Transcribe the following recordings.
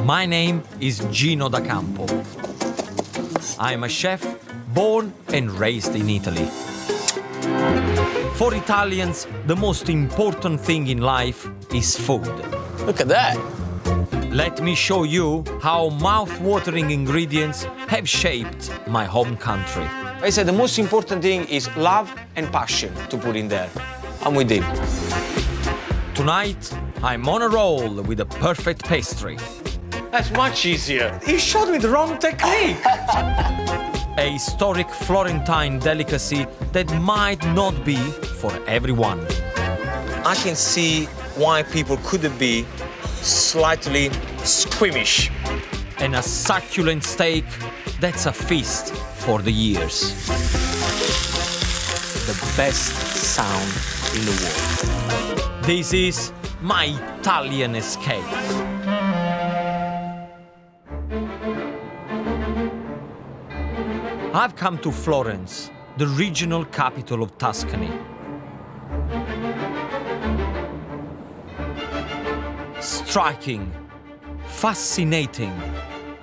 My name is Gino da Campo. I'm a chef born and raised in Italy. For Italians, the most important thing in life is food. Look at that. Let me show you how mouth-watering ingredients have shaped my home country. I said the most important thing is love and passion to put in there. I'm with him. Tonight, I'm on a roll with a perfect pastry. That's much easier. He showed me the wrong technique. A historic Florentine delicacy that might not be for everyone. I can see why people could be slightly squeamish. And a succulent steak that's a feast for the ears. The best sound in the world. This is my Italian escape. I've come to Florence, the regional capital of Tuscany. Striking, fascinating,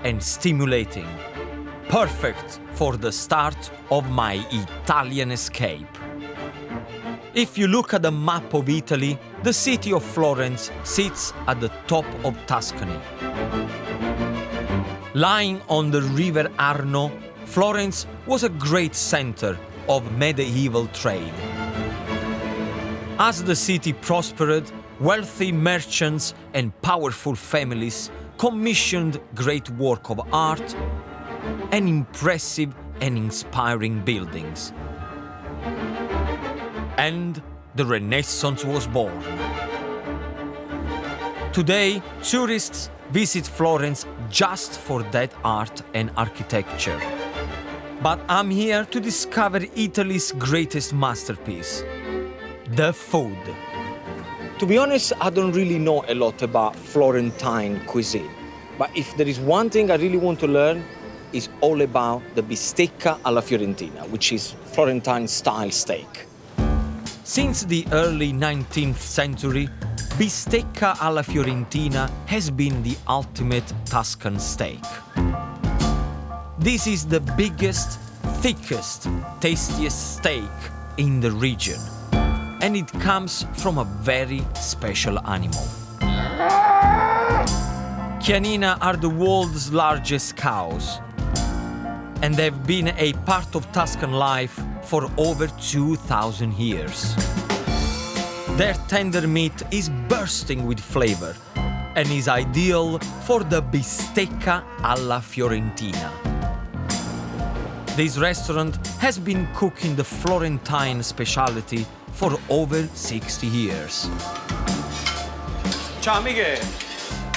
and stimulating. Perfect for the start of my Italian escape. If you look at the map of Italy, the city of Florence sits at the top of Tuscany. Lying on the river Arno, Florence was a great center of medieval trade. As the city prospered, wealthy merchants and powerful families commissioned great work of art and impressive and inspiring buildings. And the Renaissance was born. Today, tourists visit Florence just for that art and architecture. But I'm here to discover Italy's greatest masterpiece, the food. To be honest, I don't really know a lot about Florentine cuisine. But if there is one thing I really want to learn, it's all about the bistecca alla fiorentina, which is Florentine-style steak. Since the early 19th century, bistecca alla fiorentina has been the ultimate Tuscan steak. This is the biggest, thickest, tastiest steak in the region. And it comes from a very special animal. Chianina are the world's largest cows. And they've been a part of Tuscan life for over 2,000 years. Their tender meat is bursting with flavor and is ideal for the bistecca alla fiorentina. This restaurant has been cooking the Florentine specialty for over 60 years. Ciao, Michele.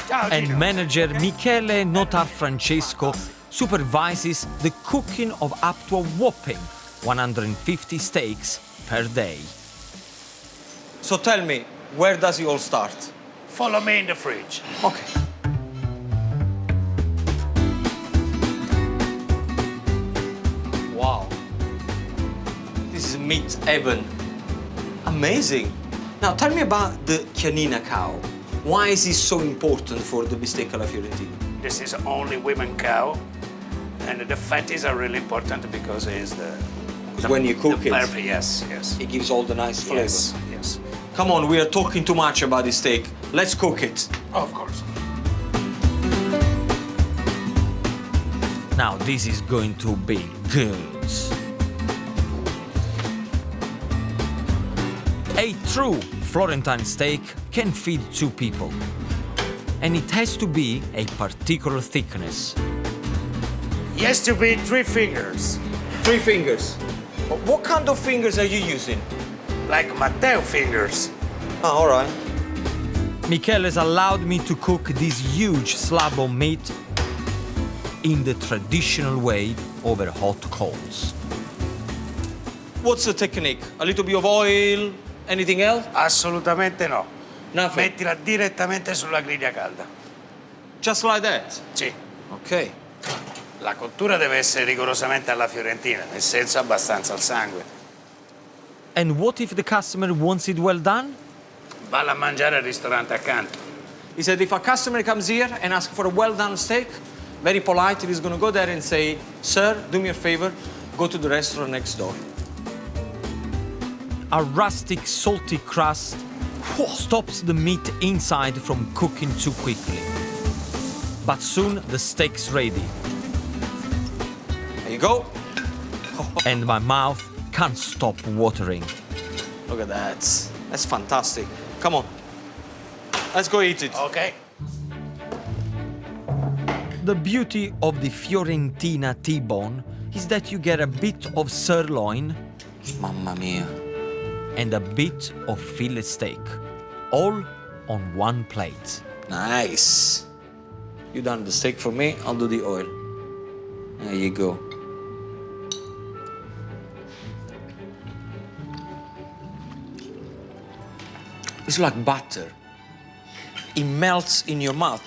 Ciao, And Gino. manager Michele Notar Francesco supervises the cooking of up to a whopping 150 steaks per day. So tell me, where does it all start? Follow me in the fridge. Okay. Wow. This is meat heaven. Amazing. Now tell me about the Chianina cow. Why is it so important for the bistecca alla fiorentina? This is only women cow, and the fatties are really important because it is the When you cook the it, perfect, yes. it gives all the nice flavor. Yes. Come on, we are talking too much about this steak. Let's cook it. Of course. Now this is going to be good. A true Florentine steak can feed 2 people. And it has to be a particular thickness. Yes, to be 3 fingers, 3 fingers. What kind of fingers are you using? like Matteo fingers. Ah, all right. Michele has allowed me to cook this huge slab of meat in the traditional way over hot coals. What's the technique? A little bit of oil? Anything else? Assolutamente no. Nothing. Mettila direttamente sulla griglia calda. Just like that? Sì. Okay. La cottura deve essere rigorosamente alla fiorentina, nel senso abbastanza al sangue. And what if the customer wants it well done? Valla a mangiare al ristorante accanto. He said if a customer comes here and asks for a well-done steak, very politely, he's gonna go there and say, sir, do me a favor, go to the restaurant next door. A rustic, salty crust stops the meat inside from cooking too quickly. But soon the steak's ready. There you go. And my mouth can't stop watering. Look at that. That's fantastic. Come on. Let's go eat it. Okay. The beauty of the Fiorentina T-bone is that you get a bit of sirloin Mamma mia. and a bit of fillet steak, all on one plate. Nice. You done the steak for me, I'll do the oil. There you go. It's like butter. It melts in your mouth.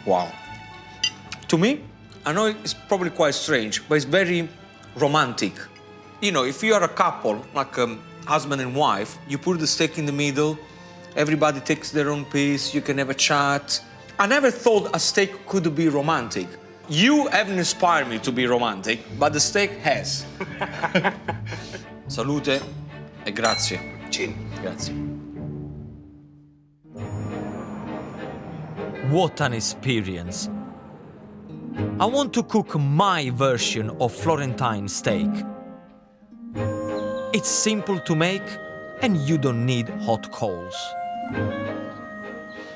Wow. To me, I know it's probably quite strange, but it's very romantic. You know, if you are a couple, like husband and wife, you put the steak in the middle, everybody takes their own piece, you can have a chat. I never thought a steak could be romantic. You haven't inspired me to be romantic, but the steak has. Salute e grazie. Chin. Grazie. What an experience! I want to cook my version of Florentine steak. It's simple to make and you don't need hot coals.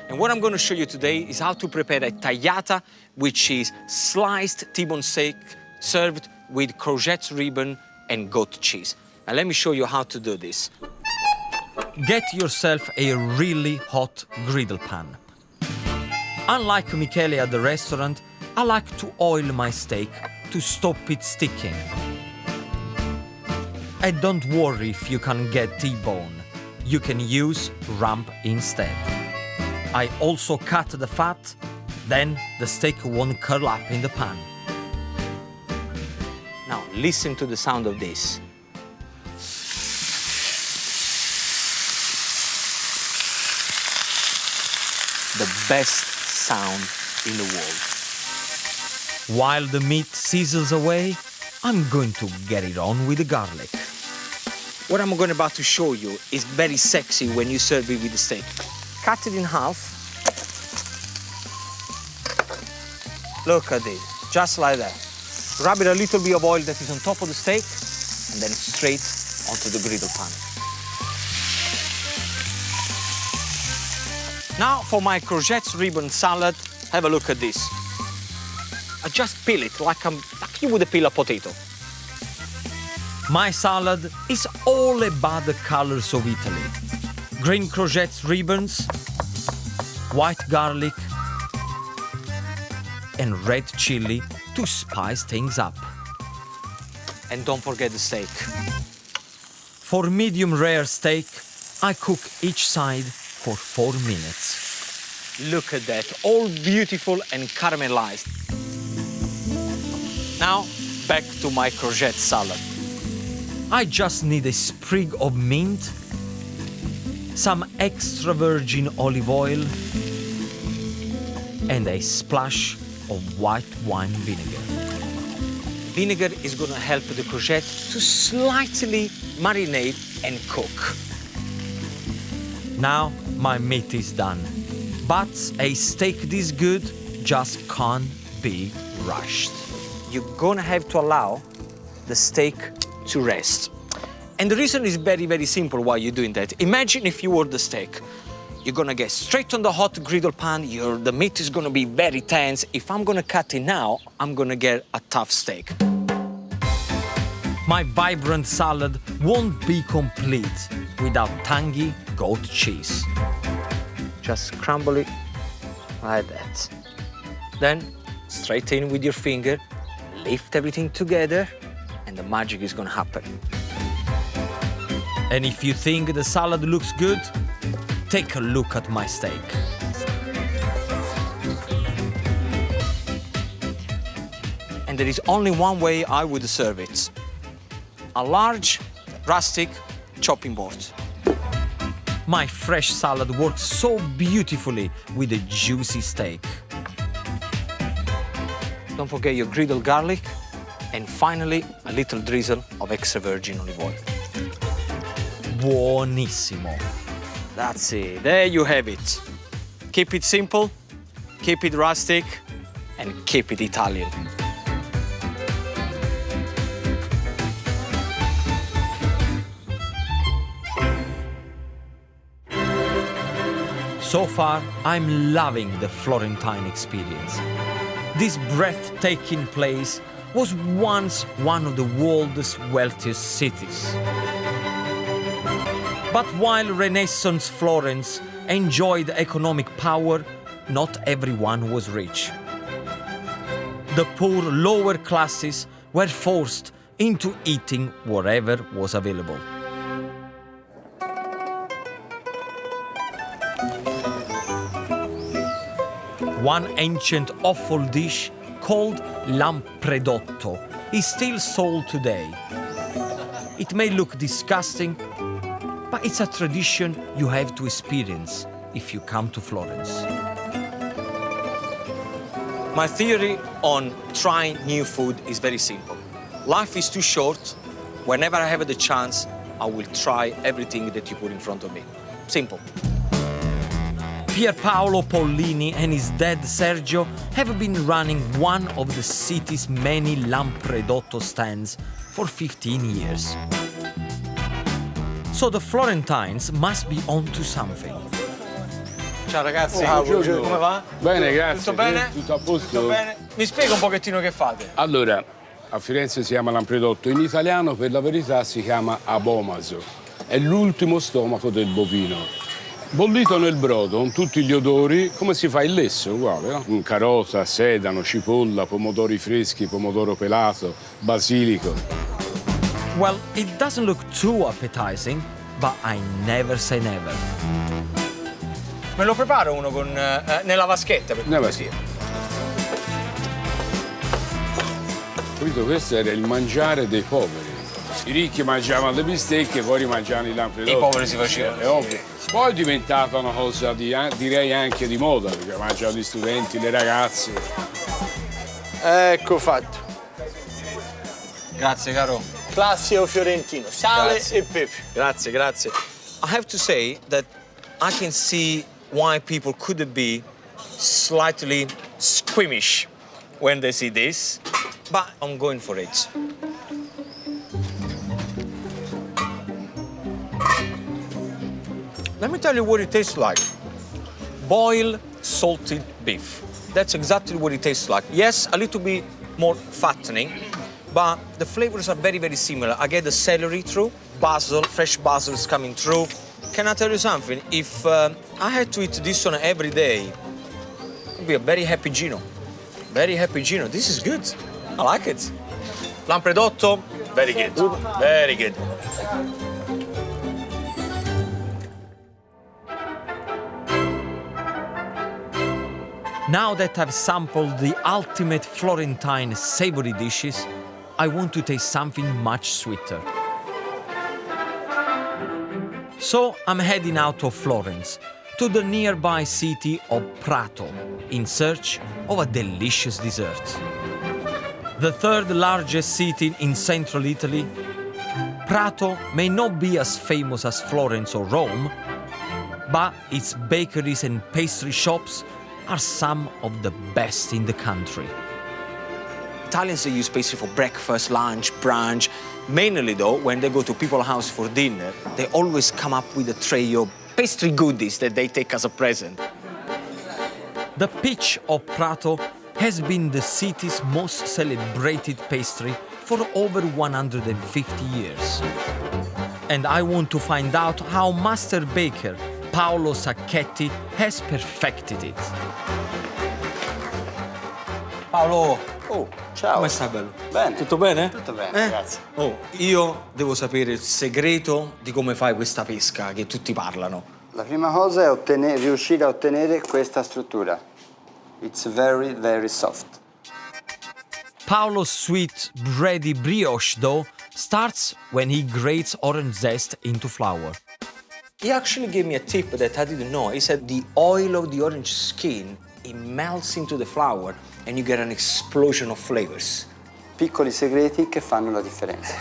And what I'm going to show you today is how to prepare a tagliata, which is sliced T-bone steak served with courgette ribbon and goat cheese. Now let me show you how to do this. Get yourself a really hot griddle pan. Unlike Michele at the restaurant, I like to oil my steak to stop it sticking. And don't worry if you can't get T-bone. You can use rump instead. I also cut the fat, then the steak won't curl up in the pan. Now listen to the sound of this. The best sound in the world. While the meat sizzles away, I'm going to get it on with the garlic. What I'm going about to show you is very sexy when you serve it with the steak. Cut it in half. Look at this, just like that. Rub it a little bit of oil that is on top of the steak, and then straight onto the griddle pan. Now for my courgette ribbon salad, have a look at this. I just peel it like you would peel a potato. My salad is all about the colors of Italy. Green courgette ribbons, white garlic, and red chili to spice things up. And don't forget the steak. For medium rare steak, I cook each side for 4 minutes. Look at that, all beautiful and caramelized. Now, back to my courgette salad. I just need a sprig of mint, some extra virgin olive oil, and a splash of white wine vinegar. Vinegar is going to help the courgette to slightly marinate and cook. Now my meat is done, but a steak this good just can't be rushed. You're going to have to allow the steak to rest. And the reason is very, very simple why you're doing that. Imagine if you were the steak. You're gonna get straight on the hot griddle pan, the meat is gonna be very tense. If I'm gonna cut it now, I'm gonna get a tough steak. My vibrant salad won't be complete without tangy goat cheese. Just crumble it like that. Then straight in with your finger, lift everything together, and the magic is gonna happen. And if you think the salad looks good, take a look at my steak. And there is only one way I would serve it. A large, rustic chopping board. My fresh salad works so beautifully with a juicy steak. Don't forget your griddled garlic, and finally, a little drizzle of extra virgin olive oil. Buonissimo. That's it. There you have it. Keep it simple, keep it rustic, and keep it Italian. So far, I'm loving the Florentine experience. This breathtaking place was once one of the world's wealthiest cities. But while Renaissance Florence enjoyed economic power, not everyone was rich. The poor lower classes were forced into eating whatever was available. One ancient offal dish called lampredotto is still sold today. It may look disgusting, but it's a tradition you have to experience if you come to Florence. My theory on trying new food is very simple. Life is too short. Whenever I have the chance, I will try everything that you put in front of me. Simple. Pierpaolo Pollini and his dad Sergio have been running one of the city's many lampredotto stands for 15 years. So the Florentines must be onto something. Ciao ragazzi, Buongiorno. come va? Bene, grazie. Tutto bene? Tutto a posto? Tutto bene? Mi spiega un pochettino che fate? Allora, a Firenze si chiama lampredotto, in italiano per la verità si chiama abomaso. È l'ultimo stomaco del bovino. Bollito nel brodo, con tutti gli odori, come si fa il lesso, uguale, no? Carota, sedano, cipolla, pomodori freschi, pomodoro pelato, basilico. Well, it doesn't look too appetizing, but I never say never. Me lo preparo uno con nella vaschetta per Nella cortesia. Capito? Questo era il mangiare dei poveri. I ricchi mangiavano le bistecche, poi mangiavano i lampredotti. I poveri si facevano. È ovvio. Poi è diventata una cosa direi anche di moda, perché mangiano gli studenti, le ragazze. Ecco fatto. Grazie caro. Classico fiorentino, sale Grazie. e pepe. Grazie, grazie. I have to say that I can see why people could be slightly squeamish when they see this, but I'm going for it. Let me tell you what it tastes like. Boiled salted beef. That's exactly what it tastes like. Yes, a little bit more fattening, but the flavors are very, very similar. I get the celery through, basil, fresh basil is coming through. Can I tell you something? If I had to eat this one every day, I'd be a very happy Gino. Very happy Gino. This is good. I like it. Lampredotto, very good. Very good. Now that I've sampled the ultimate Florentine savory dishes, I want to taste something much sweeter. So I'm heading out of Florence to the nearby city of Prato in search of a delicious dessert. The third largest city in central Italy, Prato may not be as famous as Florence or Rome, but its bakeries and pastry shops are some of the best in the country. Italians, they use pastry for breakfast, lunch, brunch. Mainly, though, when they go to people's house for dinner, they always come up with a tray of pastry goodies that they take as a present. The peach of Prato has been the city's most celebrated pastry for over 150 years. And I want to find out how master baker Paolo Sacchetti has perfected it. Paolo, Oh, ciao. come stai, bello? Bene. Tutto bene? Tutto bene, grazie. Oh, io devo sapere il segreto di come fai questa pesca che tutti parlano. La prima cosa è riuscire a ottenere questa struttura. It's very, very soft. Paolo's sweet, bready brioche dough starts when he grates orange zest into flour. He actually gave me a tip that I didn't know. He said the oil of the orange skin, it melts into the flour and you get an explosion of flavors. Piccoli segreti che fanno la differenza.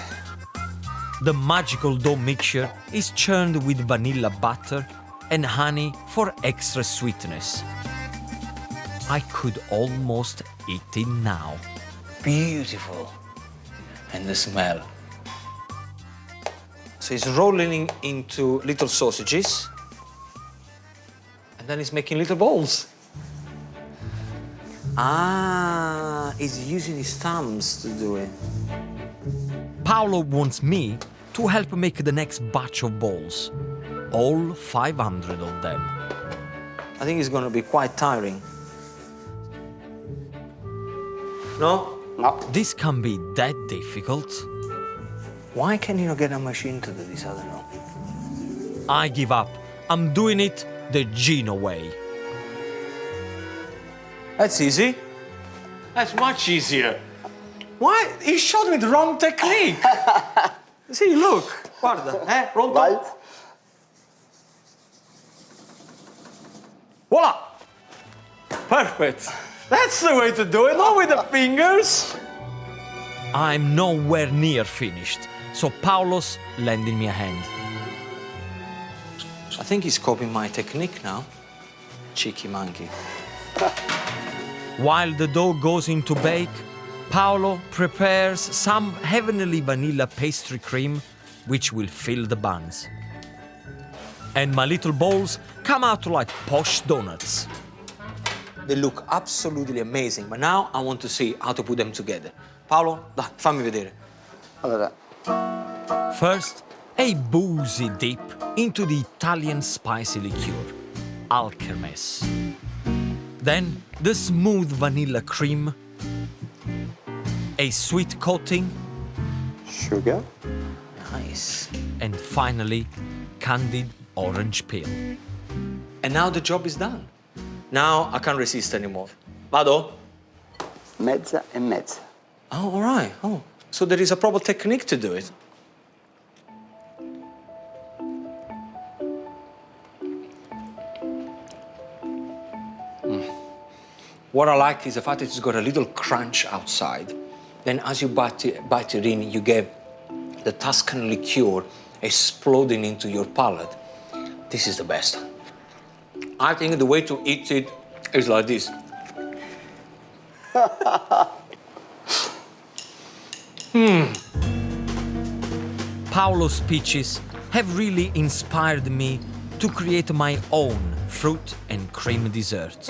The magical dough mixture is churned with vanilla butter and honey for extra sweetness. I could almost eat it now. Beautiful. And the smell. So he's rolling into little sausages. And then he's making little balls. Ah, he's using his thumbs to do it. Paolo wants me to help make the next batch of balls. All 500 of them. I think it's gonna be quite tiring. No? No. This can be that difficult. Why can you not get a machine to do this? I don't know. I give up. I'm doing it the Gino way. That's easy. That's much easier. Why? He showed me the wrong technique. See, look. Guarda, pronto? Vai. Voila! Perfect. That's the way to do it, not with the fingers. I'm nowhere near finished, so Paolo's lending me a hand. I think he's copying my technique now. Cheeky monkey. While the dough goes into bake, Paolo prepares some heavenly vanilla pastry cream, which will fill the buns. And my little balls come out like posh donuts. They look absolutely amazing, but now I want to see how to put them together. Paolo, dai, fammi vedere. Allora, First, a boozy dip into the Italian spicy liqueur, Alkermes. Then, the smooth vanilla cream, a sweet coating, sugar. Nice. and finally, candied orange peel. And now the job is done. Now I can't resist anymore. Vado? Mezza e mezza. Oh, all right. Oh, so there is a proper technique to do it. What I like is the fact that it's got a little crunch outside. Then as you bite it in, you get the Tuscan liqueur exploding into your palate. This is the best. I think the way to eat it is like this. Paolo's speeches have really inspired me to create my own fruit and cream dessert.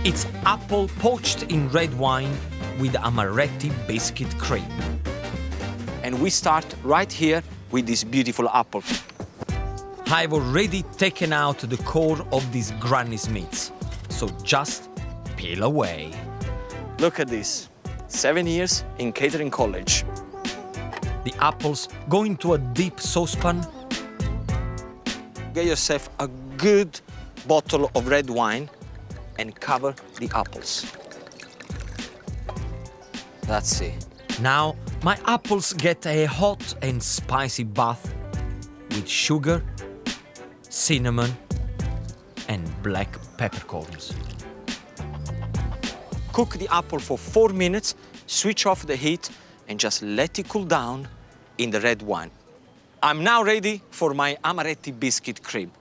It's apple poached in red wine with amaretti biscuit cream. And we start right here with this beautiful apple. I've already taken out the core of these granny's meats, so just peel away. Look at this. 7 years in catering college. The apples go into a deep saucepan. Get yourself a good bottle of red wine and cover the apples. That's it. Now my apples get a hot and spicy bath with sugar, cinnamon, and black peppercorns. Cook the apple for 4 minutes, switch off the heat, and just let it cool down in the red wine. I'm now ready for my amaretti biscuit cream.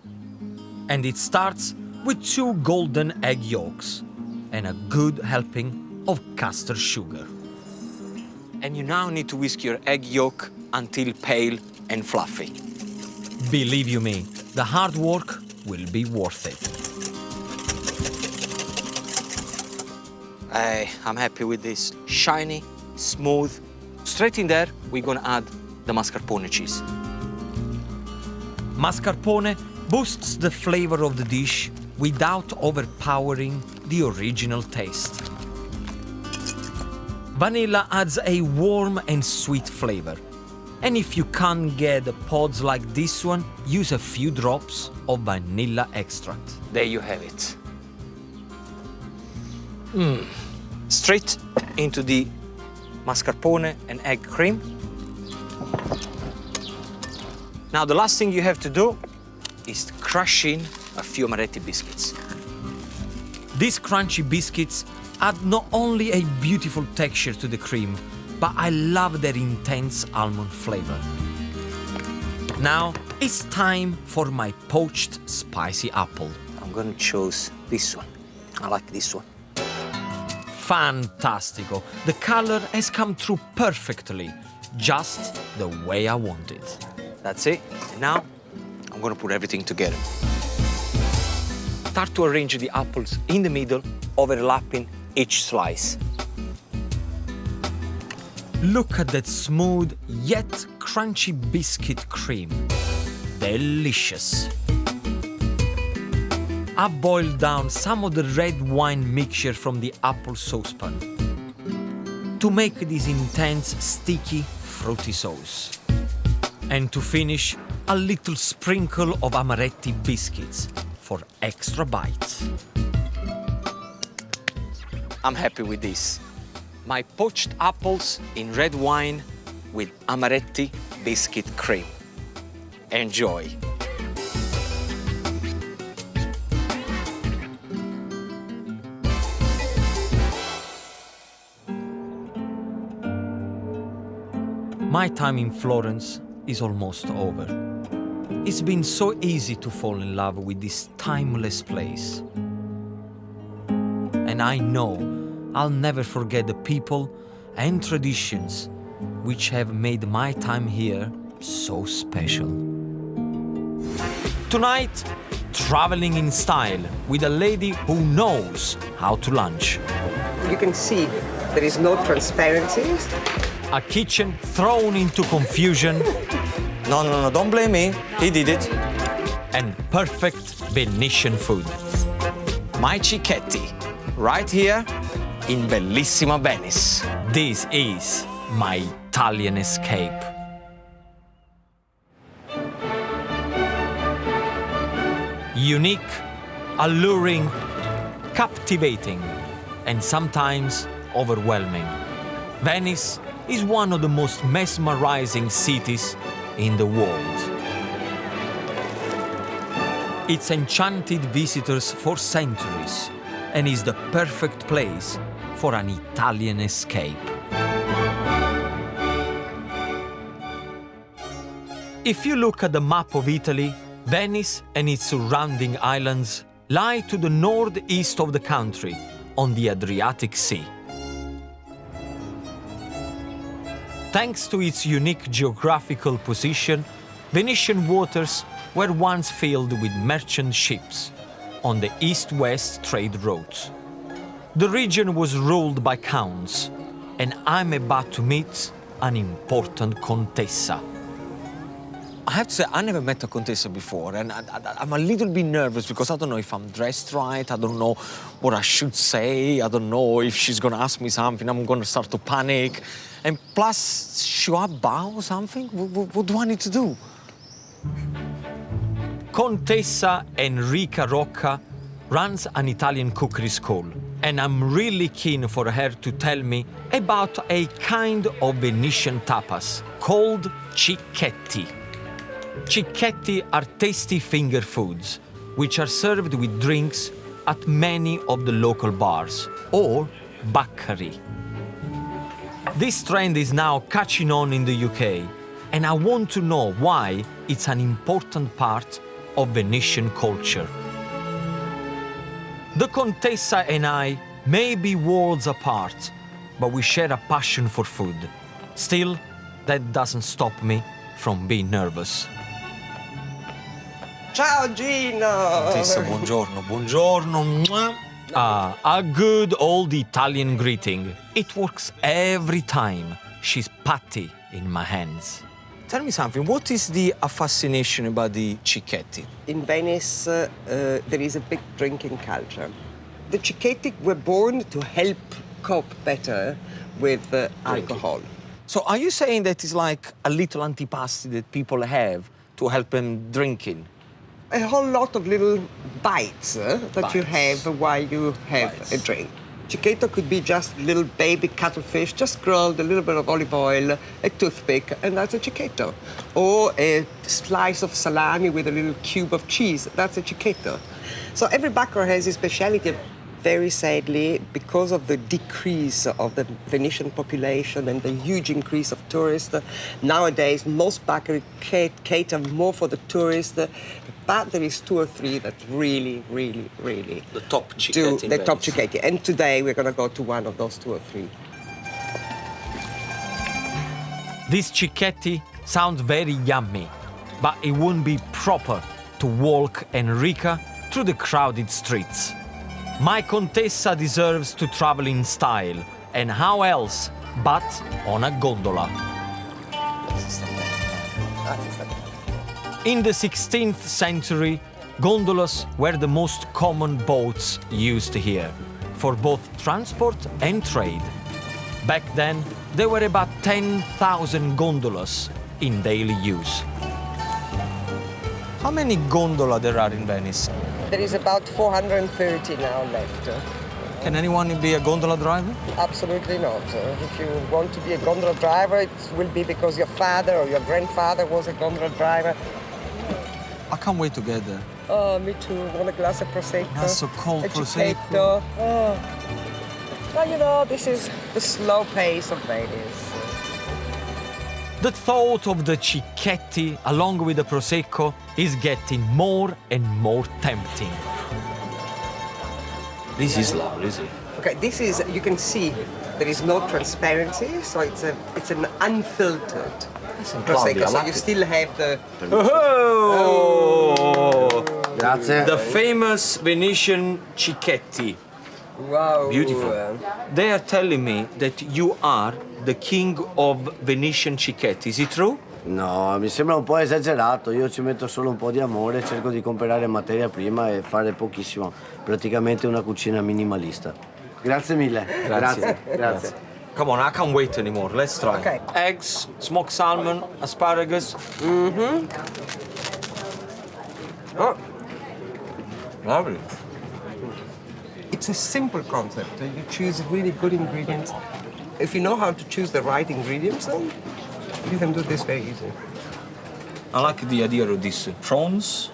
And it starts with 2 golden egg yolks and a good helping of castor sugar. And you now need to whisk your egg yolk until pale and fluffy. Believe you me, the hard work will be worth it. I'm happy with this. Shiny, smooth. Straight in there, we're gonna add the mascarpone cheese. Mascarpone boosts the flavor of the dish without overpowering the original taste. Vanilla adds a warm and sweet flavor. And if you can't get pods like this one, use a few drops of vanilla extract. There you have it. Straight into the mascarpone and egg cream. Now the last thing you have to do is crushing a few amaretti biscuits. These crunchy biscuits add not only a beautiful texture to the cream, but I love their intense almond flavor. Now it's time for my poached spicy apple. I'm gonna choose this one. I like this one. Fantastico! The color has come through perfectly, just the way I want it. That's it. And now I'm gonna put everything together. Start to arrange the apples in the middle, overlapping each slice. Look at that smooth yet crunchy biscuit cream. Delicious. I've boiled down some of the red wine mixture from the apple saucepan to make this intense, sticky, fruity sauce. And to finish, a little sprinkle of amaretti biscuits for extra bite. I'm happy with this. My poached apples in red wine with amaretti biscuit cream. Enjoy. My time in Florence is almost over. It's been so easy to fall in love with this timeless place. And I know I'll never forget the people and traditions which have made my time here so special. Tonight, traveling in style with a lady who knows how to lunch. You can see there is no transparency. A kitchen thrown into confusion. No, don't blame me. He did it. And perfect Venetian food. My cicchetti, right here in bellissima Venice. This is my Italian escape. Unique, alluring, captivating, and sometimes overwhelming. Venice is one of the most mesmerizing cities in the world. It's enchanted visitors for centuries and is the perfect place for an Italian escape. If you look at the map of Italy, Venice and its surrounding islands lie to the northeast of the country on the Adriatic Sea. Thanks to its unique geographical position, Venetian waters were once filled with merchant ships on the east-west trade routes. The region was ruled by counts, and I'm about to meet an important contessa. I have to say, I never met a contessa before, and I'm a little bit nervous because I don't know if I'm dressed right, I don't know what I should say, I don't know if she's gonna ask me something, I'm gonna start to panic. And plus, should I bow or something? What do I need to do? Contessa Enrica Rocca runs an Italian cookery school, and I'm really keen for her to tell me about a kind of Venetian tapas called cicchetti. Cicchetti are tasty finger foods, which are served with drinks at many of the local bars, or baccari. This trend is now catching on in the UK, and I want to know why it's an important part of Venetian culture. The Contessa and I may be worlds apart, but we share a passion for food. Still, that doesn't stop me from being nervous. Ciao Gino! Contessa, buongiorno, buongiorno. Mwah. Ah, a good old Italian greeting. It works every time. She's patty in my hands. Tell me something, what is the fascination about the cicchetti? In Venice, there is a big drinking culture. The cicchetti were born to help cope better with alcohol. So are you saying that it's like a little antipasti that people have to help them drinking? A whole lot of little bites that you have while you have a drink. Cicchetto could be just little baby cuttlefish, just grilled, a little bit of olive oil, a toothpick, and that's a cicchetto. Or a slice of salami with a little cube of cheese, that's a cicchetto. So every baccaro has his speciality. Very sadly, because of the decrease of the Venetian population and the huge increase of tourists, nowadays most baccari cater more for the tourists, but there is 2 or 3 that really The top do cicchetti in the top Venice. cicchetti. And today we're going to go to one of those 2 or 3. This cicchetti sounds very yummy, but it wouldn't be proper to walk Enrica through the crowded streets. My Contessa deserves to travel in style, and how else but on a gondola. In the 16th century, gondolas were the most common boats used here, for both transport and trade. Back then, there were about 10,000 gondolas in daily use. How many gondola there are in Venice? There is about 430 now left. Can anyone be a gondola driver? Absolutely not. If you want to be a gondola driver, it will be because your father or your grandfather was a gondola driver. I can't wait to get there. Oh, me too. Want a glass of Prosecco? That's so cold, a Prosecco. Cicchetto. Oh. Well, you know, this is the slow pace of Venice. The thought of the cicchetti along with the Prosecco is getting more and more tempting. This is lovely, isn't it? Okay, this is, you can see, there is no transparency, so it's an unfiltered Prosecco. So you still have the... Oh! Grazie. The famous Venetian cicchetti. Wow. Beautiful. They are telling me that you are the king of Venetian cicchetti. Is it true? No, mi sembra un po' esagerato, io ci metto solo un po' di amore, cerco di comprare materia prima e fare pochissimo, praticamente una cucina minimalista. Grazie mille. Grazie. Come on, I can't wait anymore. Let's try. Okay. Eggs, smoked salmon, asparagus. Oh, Lovely. it's a simple concept. You choose really good ingredients. If you know how to choose the right ingredients, then you can do this very easily. I like the idea of this prawns.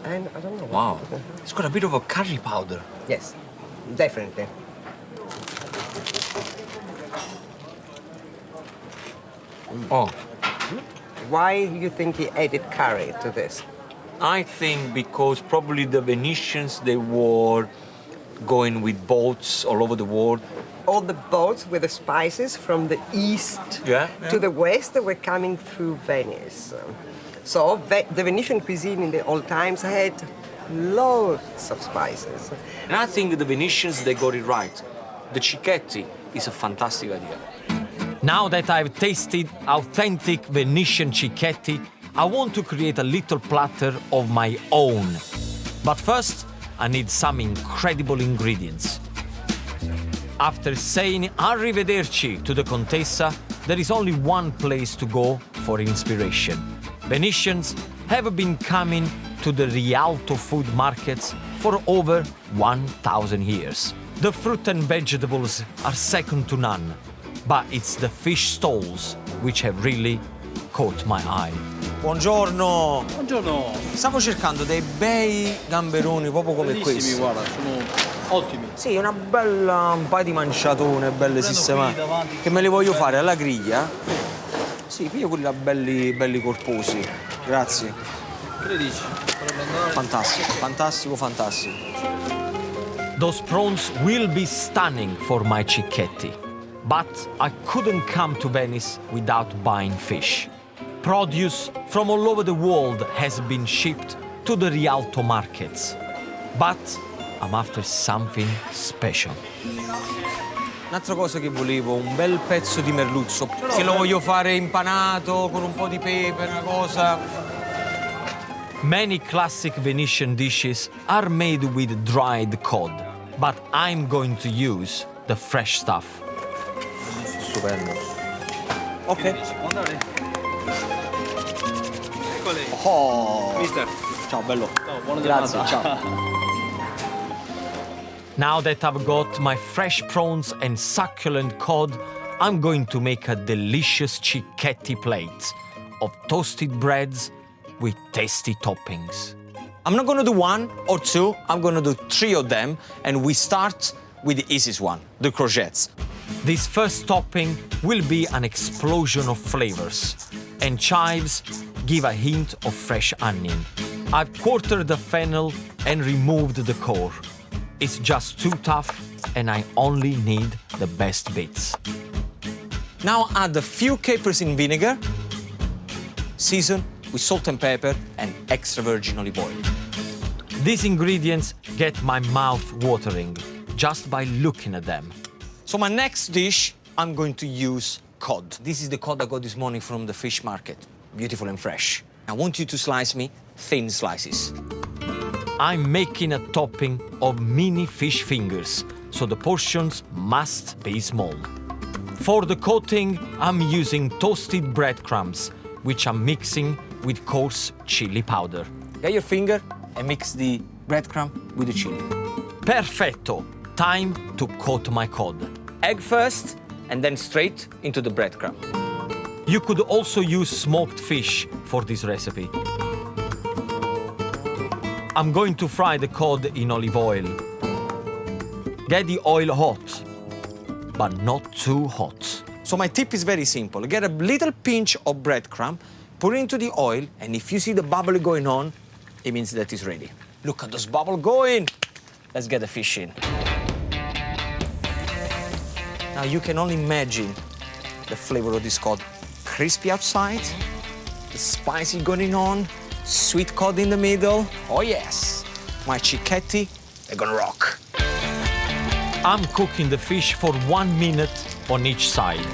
And I don't know. Wow. It's got a bit of a curry powder. Yes, definitely. Oh, Why do you think he added curry to this? I think because probably the Venetians, they were going with boats all over the world. All the boats with the spices from the east to the west were coming through Venice. So the Venetian cuisine in the old times had loads of spices. And I think the Venetians, they got it right. The cicchetti is a fantastic idea. Now that I've tasted authentic Venetian cicchetti, I want to create a little platter of my own. But first, I need some incredible ingredients. After saying arrivederci to the Contessa, there is only one place to go for inspiration. Venetians have been coming to the Rialto food markets for over 1,000 years. The fruit and vegetables are second to none, but it's the fish stalls which have really caught my eye. Buongiorno. Buongiorno. Stavo cercando dei bei gamberoni proprio come Bellissimi, questi. guarda, sono ottimi. Sì, un paio di manciatone belle Prendo sistemate. qui davanti. Che me li voglio fare alla griglia. Sì, piglio quelli là belli corposi. Grazie. Che le dici? Potrebbe andare? Fantastico. Those prawns will be stunning for my cicchetti. But I couldn't come to Venice without buying fish. Produce from all over the world has been shipped to the Rialto markets. But I'm after something special. Un'altra cosa che volevo, un bel pezzo di merluzzo. Che lo voglio fare impanato con un po' di pepe, una cosa. Many classic Venetian dishes are made with dried cod, but I'm going to use the fresh stuff. Stupendo. Ok. Che dici? Può andare? Ecco lei. Oh. Mister. Ciao, bello. Ciao, buona Grazie, giornata. ciao. Now that I've got my fresh prawns and succulent cod, I'm going to make a delicious cicchetti plate of toasted breads with tasty toppings. I'm not gonna do 1 or 2, I'm gonna do 3 of them, and we start with the easiest one, the courgettes. This first topping will be an explosion of flavors, and chives give a hint of fresh onion. I've quartered the fennel and removed the core. It's just too tough, and I only need the best bits. Now add a few capers in vinegar, season with salt and pepper and extra virgin olive oil. These ingredients get my mouth watering just by looking at them. So my next dish, I'm going to use cod. This is the cod I got this morning from the fish market. Beautiful and fresh. I want you to slice me thin slices. I'm making a topping of mini fish fingers, so the portions must be small. For the coating, I'm using toasted breadcrumbs, which I'm mixing with coarse chili powder. Get your finger and mix the breadcrumb with the chili. Perfetto! Time to coat my cod. Egg first, and then straight into the breadcrumb. You could also use smoked fish for this recipe. I'm going to fry the cod in olive oil. Get the oil hot, but not too hot. So my tip is very simple. Get a little pinch of breadcrumb, put it into the oil, and if you see the bubble going on, it means that it's ready. Look at those bubbles going. Let's get the fish in. Now you can only imagine the flavor of this cod. Crispy outside, the spicy going on, sweet cod in the middle. Oh yes, my cicchetti, they're gonna rock. I'm cooking the fish for 1 minute on each side.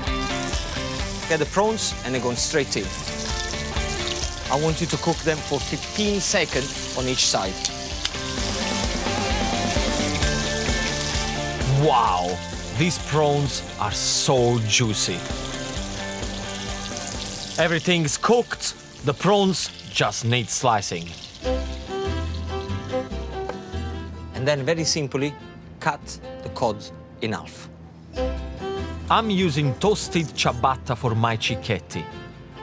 Get the prawns and they're going straight in. I want you to cook them for 15 seconds on each side. Wow, these prawns are so juicy. Everything's cooked, the prawns just need slicing. And then very simply, cut the cod in half. I'm using toasted ciabatta for my cicchetti.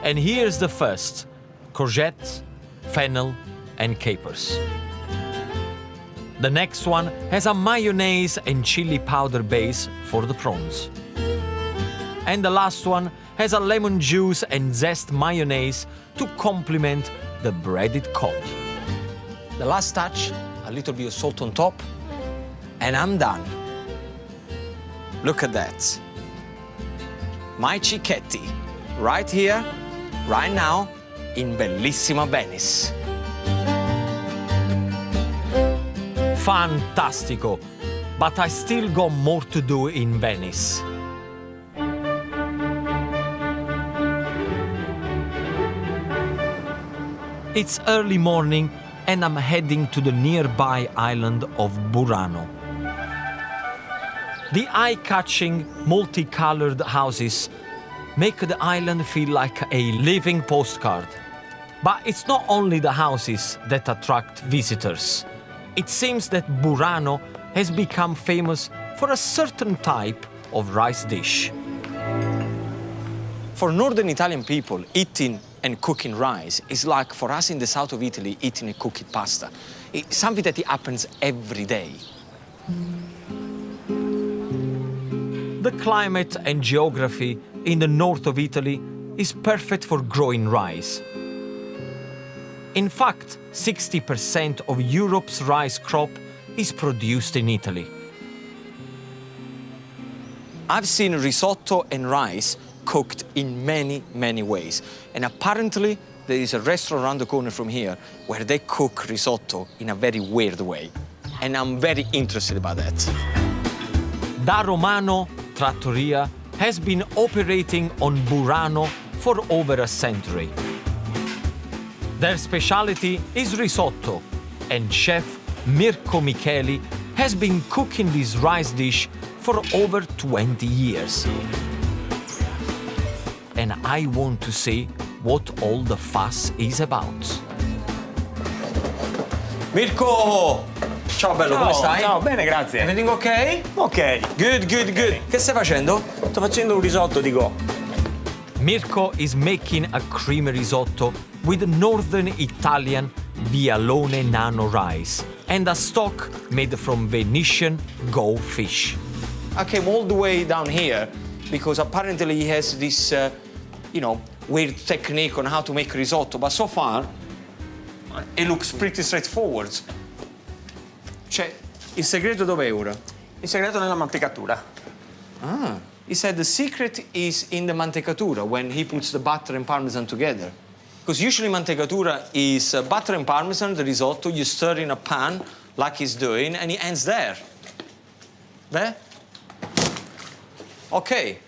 And here's the first: courgettes, fennel, and capers. The next one has a mayonnaise and chili powder base for the prawns. And the last one has a lemon juice and zest mayonnaise to complement the breaded cod. The last touch, a little bit of salt on top, and I'm done. Look at that. My cicchetti, right here, right now, in bellissima Venice. Fantastico! But I still got more to do in Venice. It's early morning and I'm heading to the nearby island of Burano. The eye-catching, multicolored houses make the island feel like a living postcard. But it's not only the houses that attract visitors. It seems that Burano has become famous for a certain type of rice dish. For northern Italian people, eating and cooking rice is like for us in the south of Italy eating and cooking pasta. It's something that happens every day. The climate and geography in the north of Italy is perfect for growing rice. In fact, 60% of Europe's rice crop is produced in Italy. I've seen risotto and rice cooked in many, many ways. And apparently, there is a restaurant around the corner from here where they cook risotto in a very weird way. And I'm very interested about that. Da Romano Trattoria has been operating on Burano for over a century. Their specialty is risotto, and chef Mirko Micheli has been cooking this rice dish for over 20 years. And I want to see what all the fuss is about. Mirko! Ciao bello, come stai? Ciao, bene, grazie. Everything ok? Ok. Good, good, good. Che stai facendo? Sto facendo un risotto di go. Mirko is making a creamy risotto with northern Italian bialone nano rice and a stock made from Venetian go fish. I came all the way down here because apparently he has this, weird technique on how to make risotto, but so far it looks pretty straightforward. Cioè, il segreto dov'è ora? Il segreto è nella mantecatura. Ah, he said the secret is in the mantecatura when he puts the butter and parmesan together. Because usually mantecatura is butter and parmesan, the risotto, you stir in a pan like he's doing, and he ends there. There? Ok.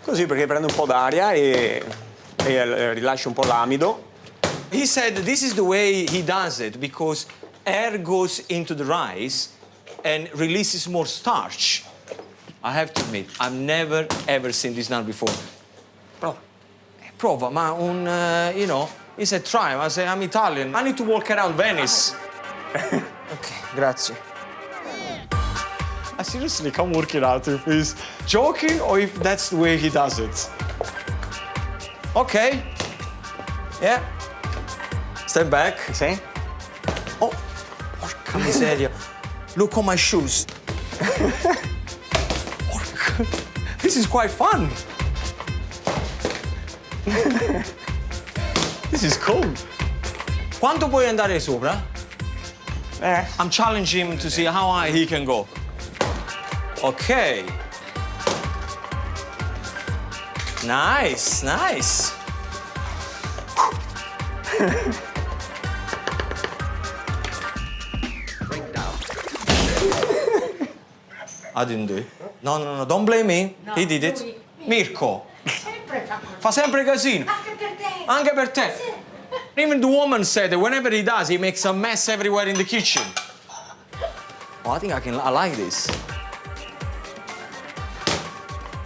Così perché prende un po' d'aria e rilascia un po' l'amido. He said this is the way he does it because air goes into the rice and releases more starch. I have to admit, I've never ever seen this done before. Prova. Prova, ma he said try. I said, I'm Italian. I need to walk around Venice. Okay, grazie. I seriously can't work it out if he's joking or if that's the way he does it. Okay. Yeah. Step back. Sì? Oh, porca miseria. Look on my shoes. This is quite fun. This is cool. Quanto puoi andare sopra? I'm challenging him to see how high he can go. Okay. Nice, nice. I didn't do it. No, don't blame me. No, He did it. lui. Mirko. Sempre Fa sempre casino. Anche per te. Anche per te. Sì. Even the woman said that whenever he does, he makes a mess everywhere in the kitchen. Oh, I think I like this.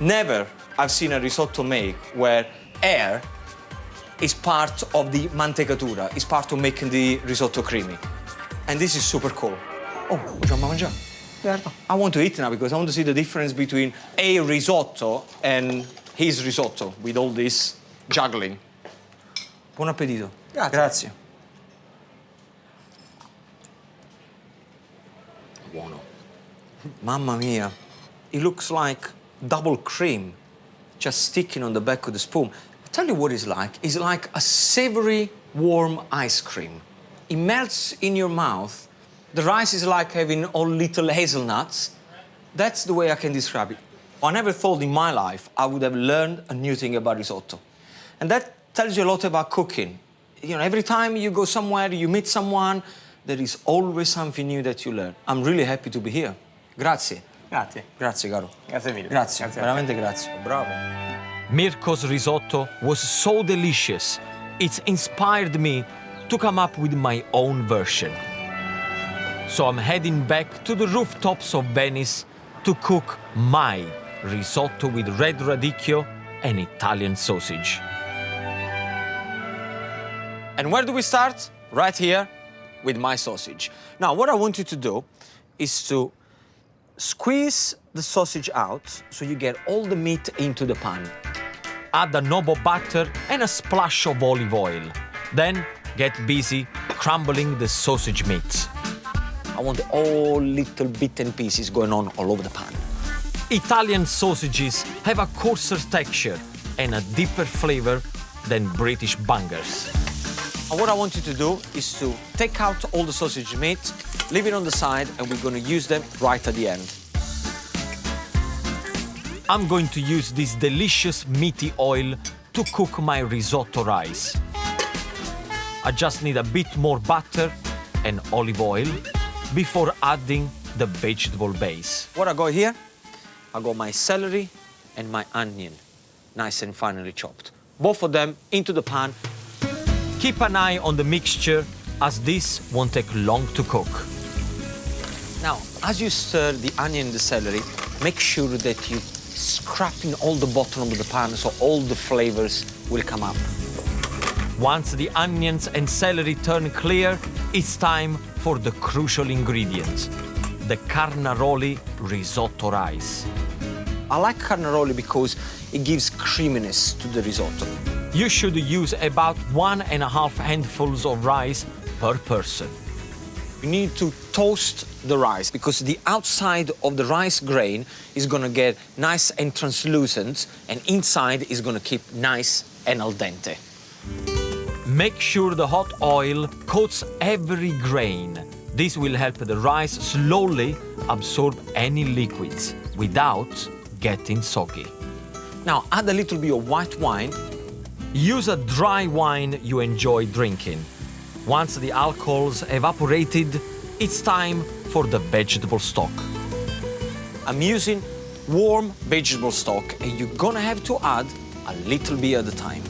Never I've seen a risotto make where air is part of the mantecatura, is part of making the risotto creamy. And this is super cool. Oh, facciamo mangiare. Certo. I want to eat now because I want to see the difference between a risotto and his risotto with all this juggling. Buon appetito. Grazie. Grazie. Buono. Mamma mia. It looks like double cream just sticking on the back of the spoon. I'll tell you what it's like. It's like a savory, warm ice cream. It melts in your mouth. The rice is like having all little hazelnuts. That's the way I can describe it. I never thought in my life I would have learned a new thing about risotto. And that tells you a lot about cooking. Every time you go somewhere, you meet someone, there is always something new that you learn. I'm really happy to be here. Grazie. Grazie. Grazie, caro. Grazie mille. Grazie, veramente grazie. Bravo. Mirko's risotto was so delicious, it inspired me to come up with my own version. So I'm heading back to the rooftops of Venice to cook my risotto with red radicchio and Italian sausage. And where do we start? Right here with my sausage. Now, what I want you to do is to squeeze the sausage out so you get all the meat into the pan. Add a knob of butter and a splash of olive oil. Then get busy crumbling the sausage meat. I want all little bits and pieces going on all over the pan. Italian sausages have a coarser texture and a deeper flavor than British bangers. And what I want you to do is to take out all the sausage meat, leave it on the side, and we're going to use them right at the end. I'm going to use this delicious meaty oil to cook my risotto rice. I just need a bit more butter and olive oil before adding the vegetable base. What I got here, I got my celery and my onion, nice and finely chopped. Both of them into the pan. Keep an eye on the mixture, as this won't take long to cook. Now, as you stir the onion and the celery, make sure that you scraping all the bottom of the pan so all the flavors will come up. Once the onions and celery turn clear, it's time for the crucial ingredient, the carnaroli risotto rice. I like carnaroli because it gives creaminess to the risotto. You should use about 1.5 handfuls of rice per person. You need to toast the rice because the outside of the rice grain is gonna get nice and translucent, and inside is gonna keep nice and al dente. Make sure the hot oil coats every grain. This will help the rice slowly absorb any liquids without getting soggy. Now add a little bit of white wine. Use a dry wine you enjoy drinking. Once the alcohol's evaporated, it's time for the vegetable stock. I'm using warm vegetable stock, and you're gonna have to add a little bit at a time.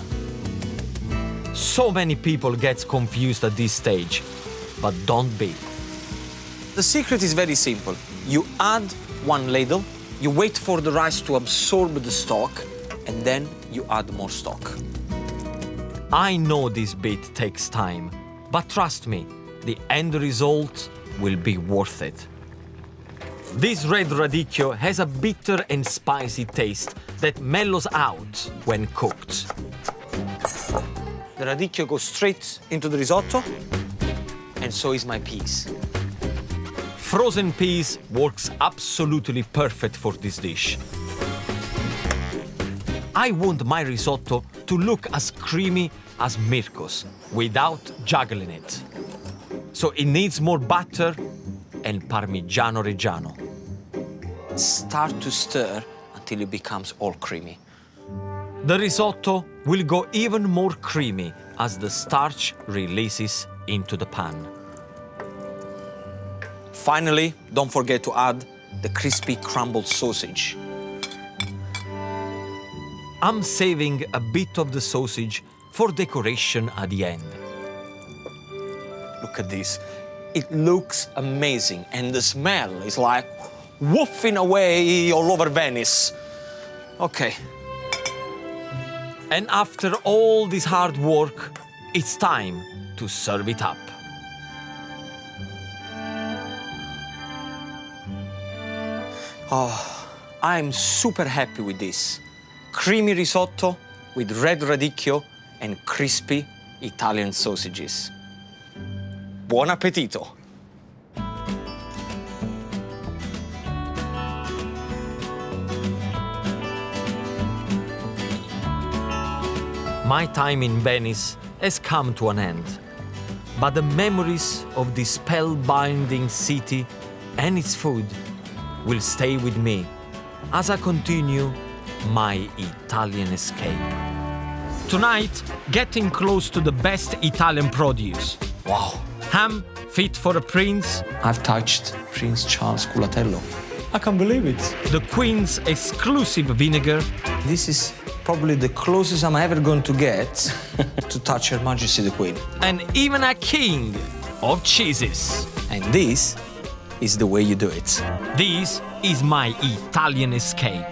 So many people get confused at this stage, but don't be. The secret is very simple. You add 1 ladle, you wait for the rice to absorb the stock, and then you add more stock. I know this bit takes time, but trust me, the end result will be worth it. This red radicchio has a bitter and spicy taste that mellows out when cooked. The radicchio goes straight into the risotto, and so is my peas. Frozen peas works absolutely perfect for this dish. I want my risotto to look as creamy as Mirko's without juggling it. So it needs more butter and Parmigiano Reggiano. Start to stir until it becomes all creamy. The risotto will go even more creamy as the starch releases into the pan. Finally, don't forget to add the crispy crumbled sausage. I'm saving a bit of the sausage for decoration at the end. Look at this. It looks amazing, and the smell is like woofing away all over Venice. Okay. And after all this hard work, it's time to serve it up. Oh, I'm super happy with this. Creamy risotto with red radicchio and crispy Italian sausages. Buon appetito! My time in Venice has come to an end, but the memories of this spellbinding city and its food will stay with me as I continue my Italian escape. Tonight, getting close to the best Italian produce. Wow, Ham fit for a prince, I've touched Prince Charles Culatello. I can't believe it. the Queen's exclusive vinegar, This is probably the closest I'm ever going to get to touch Her Majesty the Queen. and even a king of cheeses. And this is the way you do it. This is my Italian escape.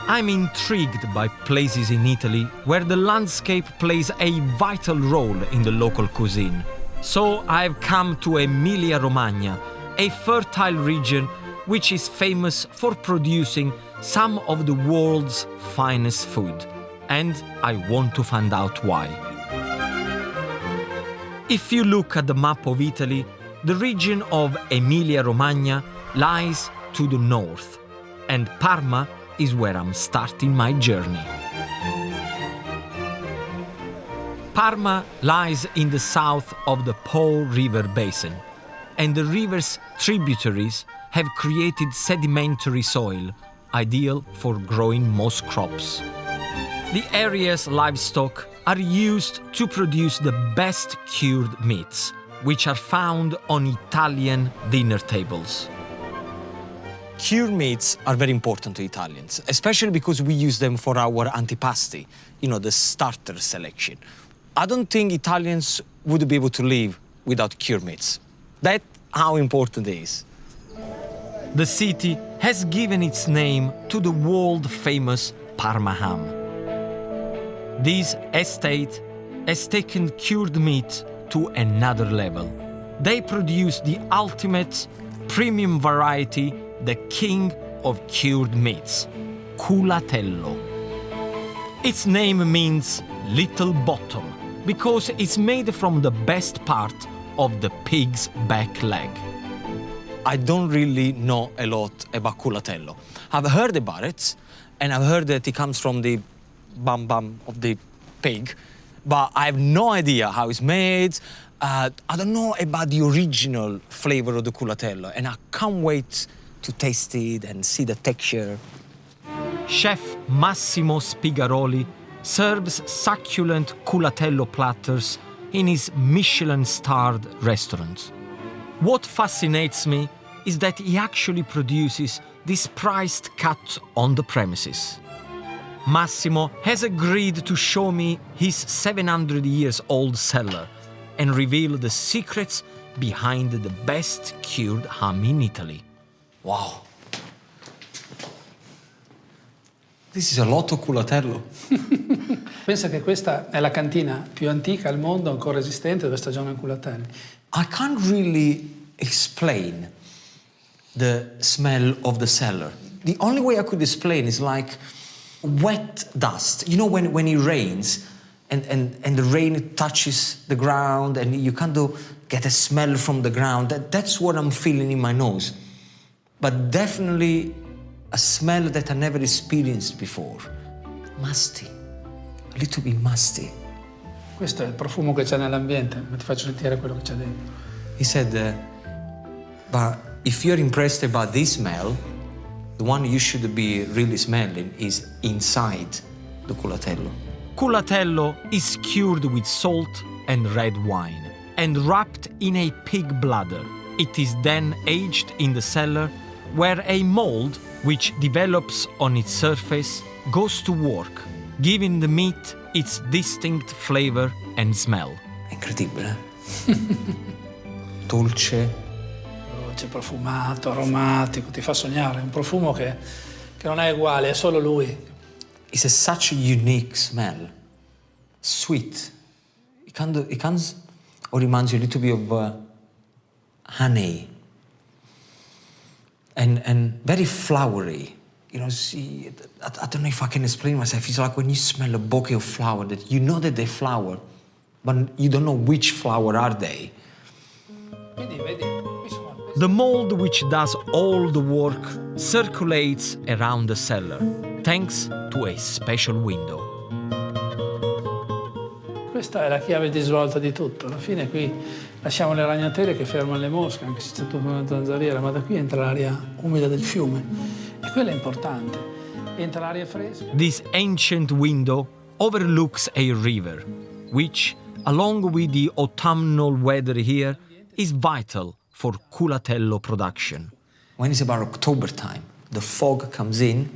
I'm intrigued by places in Italy where the landscape plays a vital role in the local cuisine. So I've come to Emilia-Romagna, a fertile region which is famous for producing some of the world's finest food. And I want to find out why. If you look at the map of Italy, the region of Emilia-Romagna lies to the north, and Parma is where I'm starting my journey. Parma lies in the south of the Po River basin, and the river's tributaries have created sedimentary soil, ideal for growing most crops. The area's livestock are used to produce the best cured meats, which are found on Italian dinner tables. Cured meats are very important to Italians, especially because we use them for our antipasti, the starter selection. I don't think Italians would be able to live without cured meats. That's how important it is. The city has given its name to the world-famous Parma ham. This estate has taken cured meat to another level. They produce the ultimate premium variety, the king of cured meats, culatello. Its name means little bottom because it's made from the best part of the pig's back leg. I don't really know a lot about culatello. I've heard about it, and I've heard that it comes from the bum of the pig, but I have no idea how it's made. I don't know about the original flavor of the culatello, and I can't wait to taste it and see the texture. Chef Massimo Spigaroli serves succulent culatello platters in his Michelin-starred restaurant. What fascinates me is that he actually produces this priced cut on the premises. Massimo has agreed to show me his 700 years old cellar and reveal the secrets behind the best cured ham in Italy. Wow. This is a lot of culatello. Pensa che questa è la cantina più antica al mondo, ancora esistente, dove stagionano culatelli. I can't really explain the smell of the cellar. The only way I could explain is like wet dust. You know when it rains and the rain touches the ground and you kind of get a smell from the ground. That's what I'm feeling in my nose. But definitely a smell that I never experienced before. Musty. A little bit musty. Questo è il profumo che c'è nell'ambiente, ma ti faccio sentire quello che c'è dentro. He said, but if you're impressed about this smell, the one you should be really smelling is inside the culatello. Culatello is cured with salt and red wine and wrapped in a pig bladder. It is then aged in the cellar where a mold, which develops on its surface, goes to work, giving the meat its distinct flavor and smell. Incredibile. Dolce. Dolce, profumato, aromatico, ti fa sognare. È un profumo che non è uguale, è solo lui. It's such a unique smell. Sweet. It kind of reminds you a little bit of honey. And very flowery. You know, see, I don't know if I can explain myself. It's like when you smell a bouquet of flower, that you know that they flower, but you don't know which flower are they. The mold, which does all the work, circulates around the cellar, thanks to a special window. Questa è la chiave di svolta di tutto. Alla fine qui lasciamo le ragnatele che fermano le mosche, anche se c'è tutta una zanzariera, ma da qui entra l'aria umida del fiume. E quella è importante. Entra l'aria fresca. This ancient window overlooks a river, which, along with the autumnal weather here, is vital for culatello production. When it's about October time, the fog comes in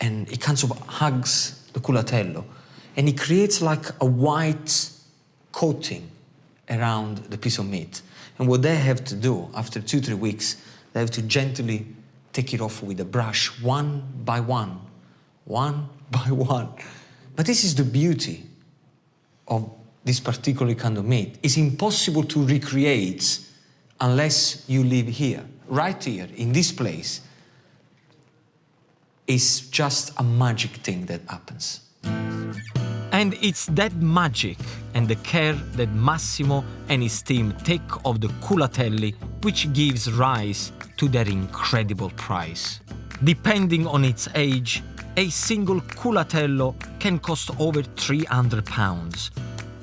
and it kind of hugs the culatello and it creates like a white coating around the piece of meat. And what they have to do after 2-3 weeks, they have to gently take it off with a brush, one by one. But this is the beauty of this particular kind of meat. It's impossible to recreate unless you live here, right here, in this place. It's just a magic thing that happens. And it's that magic and the care that Massimo and his team take of the culatelli which gives rise to their incredible price. Depending on its age, a single culatello can cost over £300.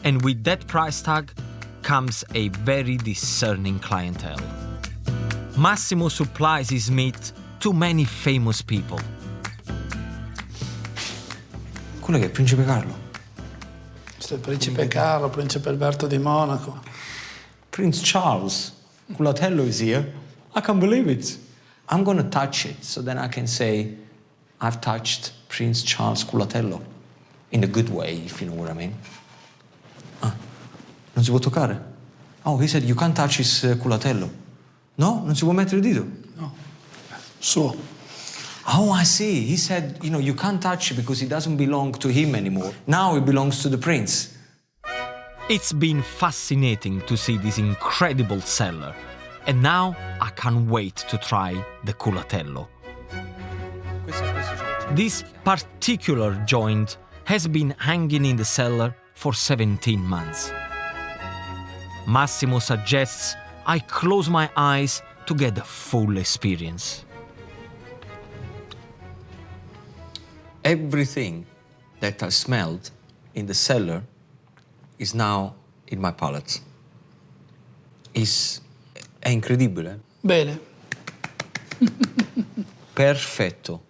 And with that price tag comes a very discerning clientele. Massimo supplies his meat to many famous people. Quello che è Principe Carlo. Questo è il Principe Carlo, Principe Alberto di Monaco. Prince Charles, culatello is here. I can't believe it. I'm going to touch it so then I can say I've touched Prince Charles culatello. In a good way, if you know what I mean. Non si può toccare? Oh, he said you can't touch his culatello. No? Non si può mettere il dito? No. Suo. Oh, I see. He said, you can't touch it because it doesn't belong to him anymore. Now it belongs to the prince. It's been fascinating to see this incredible cellar, and now I can't wait to try the culatello. This particular joint has been hanging in the cellar for 17 months. Massimo suggests I close my eyes to get the full experience. Everything that I smelled in the cellar is now in my palate. È incredibile. Bene. Perfetto.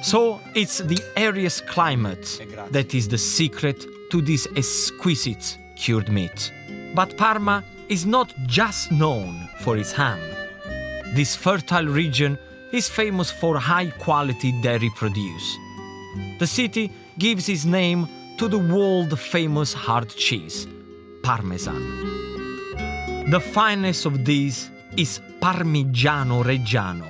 So it's the area's climate that is the secret to this exquisite cured meat. But Parma is not just known for its ham. This fertile region is famous for high-quality dairy produce. The city gives its name to the world-famous hard cheese, Parmesan. The finest of these is Parmigiano Reggiano,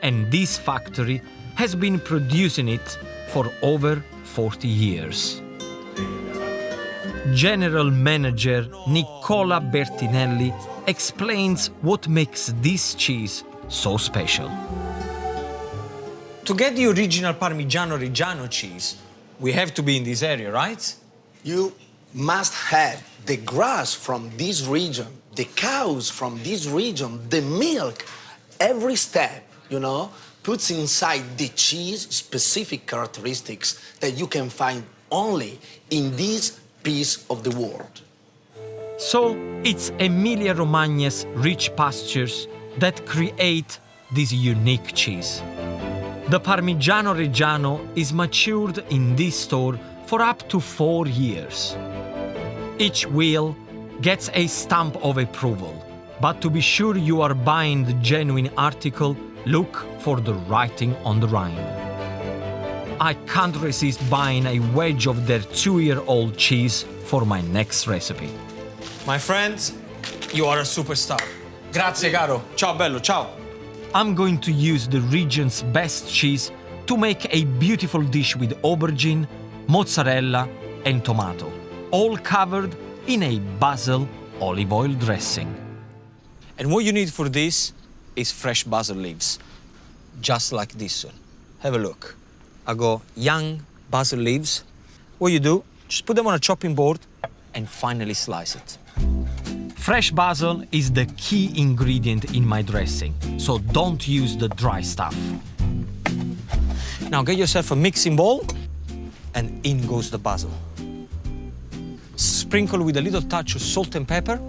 and this factory has been producing it for over 40 years. General Manager Nicola Bertinelli explains what makes this cheese so special. To get the original Parmigiano Reggiano cheese, we have to be in this area, right? You must have the grass from this region, the cows from this region, the milk. Every step, puts inside the cheese specific characteristics that you can find only in this piece of the world. So it's Emilia-Romagna's rich pastures that create this unique cheese. The Parmigiano Reggiano is matured in this store for up to 4 years. Each wheel gets a stamp of approval, but to be sure you are buying the genuine article, look for the writing on the rind. I can't resist buying a wedge of their 2-year-old cheese for my next recipe. My friend, you are a superstar. Grazie, caro. Ciao, bello, ciao. I'm going to use the region's best cheese to make a beautiful dish with aubergine, mozzarella, and tomato, all covered in a basil olive oil dressing. And what you need for this is fresh basil leaves, just like this one. Have a look. I got young basil leaves. What you do, just put them on a chopping board and finally slice it. Fresh basil is the key ingredient in my dressing, so don't use the dry stuff. Now get yourself a mixing bowl, and in goes the basil. Sprinkle with a little touch of salt and pepper.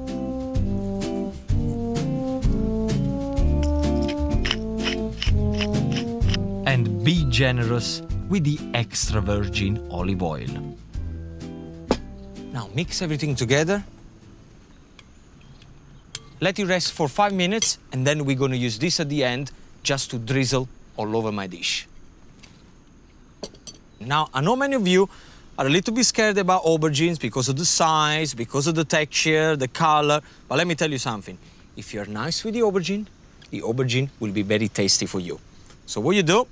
And be generous with the extra virgin olive oil. Now mix everything together. Let it rest for 5 minutes, and then we're going to use this at the end just to drizzle all over my dish. Now, I know many of you are a little bit scared about aubergines because of the size, because of the texture, the color. But let me tell you something. If you're nice with the aubergine will be very tasty for you. So what you do,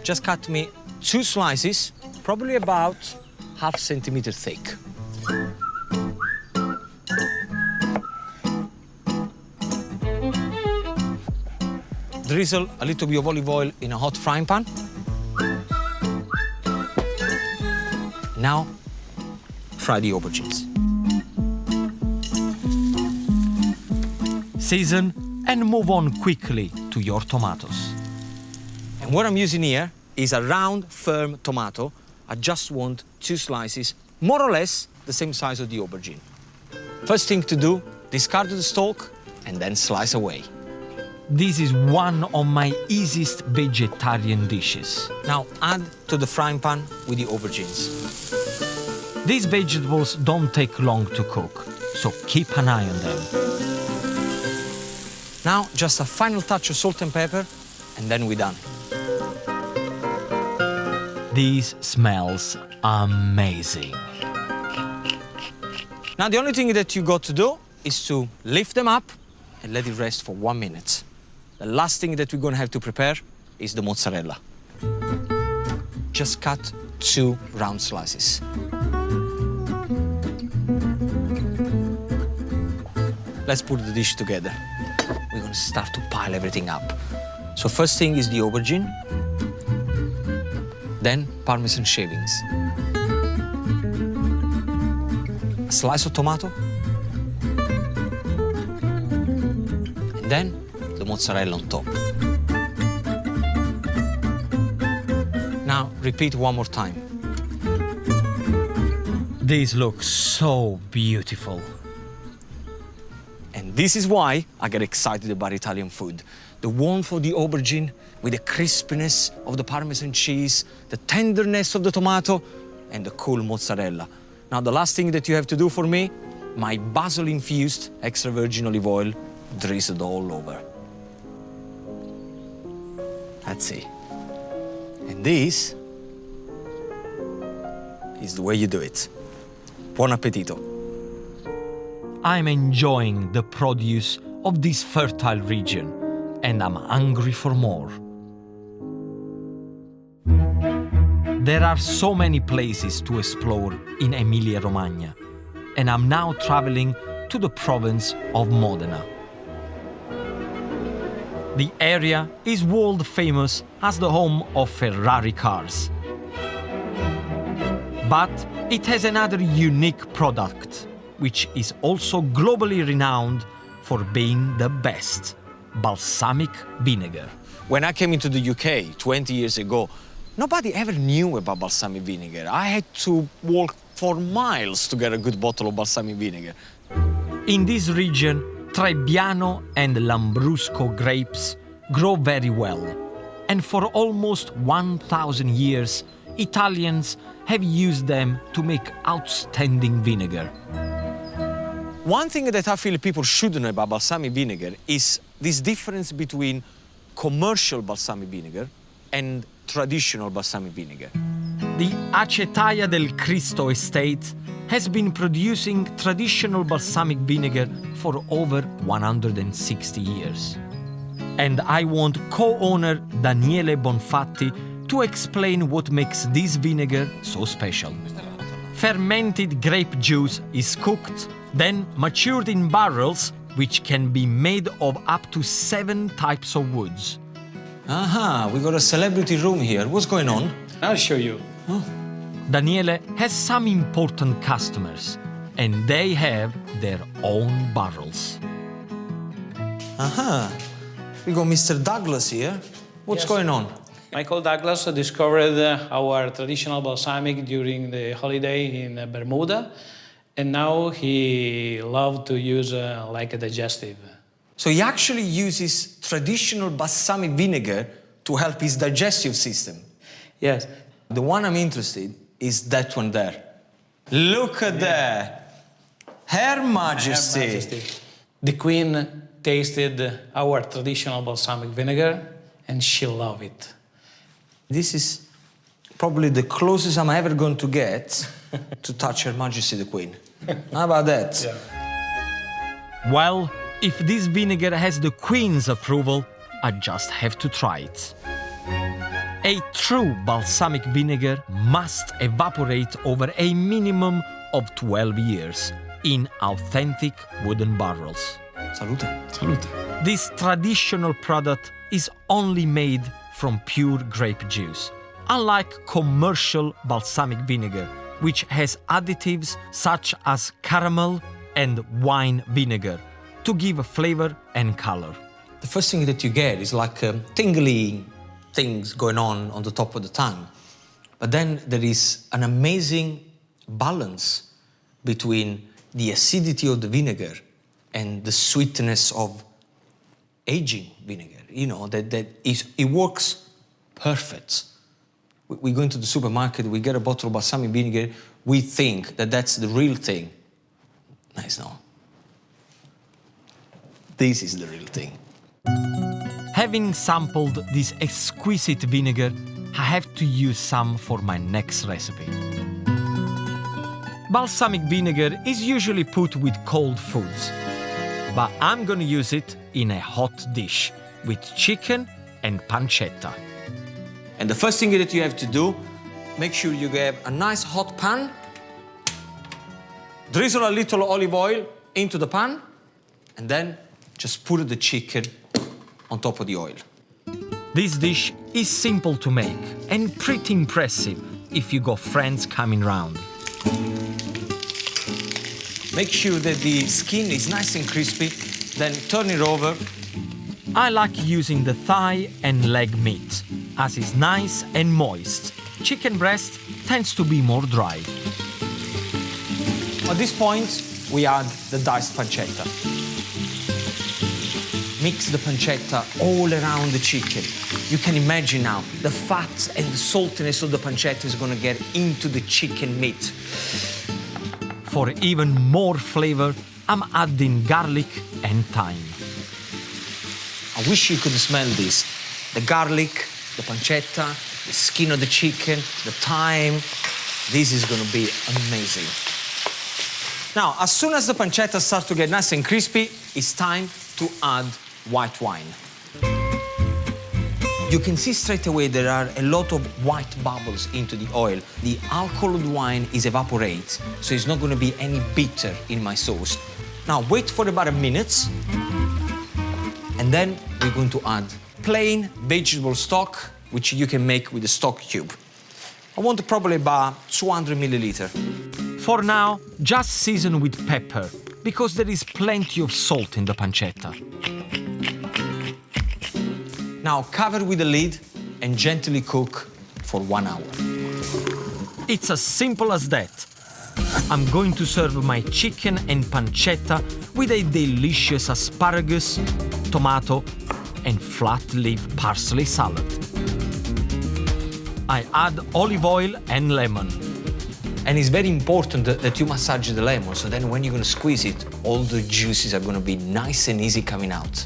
just cut me 2 slices, probably about ½ centimeter thick. Drizzle a little bit of olive oil in a hot frying pan. Now, fry the aubergines. Season and move on quickly to your tomatoes. And what I'm using here is a round, firm tomato. I just want 2 slices, more or less the same size of the aubergine. First thing to do, discard the stalk and then slice away. This is one of my easiest vegetarian dishes. Now add to the frying pan with the aubergines. These vegetables don't take long to cook, so keep an eye on them. Now just a final touch of salt and pepper, and then we're done. This smells amazing. Now the only thing that you got to do is to lift them up and let it rest for 1 minute. The last thing that we're going to have to prepare is the mozzarella. just cut 2 round slices. Let's put the dish together. We're gonna start to pile everything up. So first thing is the aubergine, then Parmesan shavings, a slice of tomato, and then the mozzarella on top. Now repeat one more time. These look so beautiful. And this is why I get excited about Italian food. The warmth of the aubergine with the crispiness of the Parmesan cheese, the tenderness of the tomato, and the cool mozzarella. Now, the last thing that you have to do for me, my basil-infused extra virgin olive oil drizzled all over. That's it. And this is the way you do it. Buon appetito. I'm enjoying the produce of this fertile region, and I'm hungry for more. There are so many places to explore in Emilia-Romagna, and I'm now traveling to the province of Modena. The area is world famous as the home of Ferrari cars. But it has another unique product, which is also globally renowned for being the best: balsamic vinegar. When I came into the UK 20 years ago, nobody ever knew about balsamic vinegar. I had to walk for miles to get a good bottle of balsamic vinegar. In this region, Trebbiano and Lambrusco grapes grow very well. And for almost 1,000 years, Italians have used them to make outstanding vinegar. One thing that I feel people should know about balsamic vinegar is this difference between commercial balsamic vinegar and traditional balsamic vinegar. The Acetaia del Cristo estate has been producing traditional balsamic vinegar for over 160 years. And I want co-owner Daniele Bonfatti to explain what makes this vinegar so special. Fermented grape juice is cooked, then matured in barrels, which can be made of up to 7 types of woods. Aha, we got a celebrity room here. What's going on? I'll show you. Oh. Daniele has some important customers, and they have their own barrels. Aha, we got Mr. Douglas here. What's going on? Michael Douglas discovered our traditional balsamic during the holiday in Bermuda, and now he loves to use like a digestive. So he actually uses traditional balsamic vinegar to help his digestive system. Yes. The one I'm interested in is that one there. Look at that. Her Majesty. Her Majesty. The Queen tasted our traditional balsamic vinegar and she loved it. This is probably the closest I'm ever going to get to touch Her Majesty the Queen. How about that? Yeah. Well, if this vinegar has the Queen's approval, I just have to try it. A true balsamic vinegar must evaporate over a minimum of 12 years in authentic wooden barrels. Salute. Salute. This traditional product is only made from pure grape juice, unlike commercial balsamic vinegar, which has additives such as caramel and wine vinegar to give flavor and color. The first thing that you get is like tingling things going on the top of the tongue. But then there is an amazing balance between the acidity of the vinegar and the sweetness of aging vinegar. You know, it works perfect. We go into the supermarket, we get a bottle of balsamic vinegar, we think that that's the real thing. Nice, no? This is the real thing. Having sampled this exquisite vinegar, I have to use some for my next recipe. Balsamic vinegar is usually put with cold foods, but I'm gonna use it in a hot dish with chicken and pancetta. And the first thing that you have to do make sure you have a nice hot pan. Drizzle a little olive oil into the pan, and then just put the chicken on top of the oil. This dish is simple to make and pretty impressive if you got friends coming round. Make sure that the skin is nice and crispy, then turn it over. I like using the thigh and leg meat, as it's nice and moist. Chicken breast tends to be more dry. At this point, we add the diced pancetta. Mix the pancetta all around the chicken. You can imagine now, the fat and the saltiness of the pancetta is gonna get into the chicken meat. For even more flavor, I'm adding garlic and thyme. I wish you could smell this. The garlic, the pancetta, the skin of the chicken, the thyme. This is gonna be amazing. Now, as soon as the pancetta starts to get nice and crispy, it's time to add white wine. You can see straight away there are a lot of white bubbles into the oil. The alcohol of the wine is evaporate, so it's not going to be any bitter in my sauce. Now wait for about a minute, and then we're going to add plain vegetable stock, which you can make with a stock cube. I want probably about 200 milliliter. For now, just season with pepper, because there is plenty of salt in the pancetta. Now cover with the lid and gently cook for 1 hour. It's as simple as that. I'm going to serve my chicken and pancetta with a delicious asparagus, tomato, and flat leaf parsley salad. I add olive oil and lemon. And it's very important that you massage the lemon, so then when you're going to squeeze it, all the juices are going to be nice and easy coming out.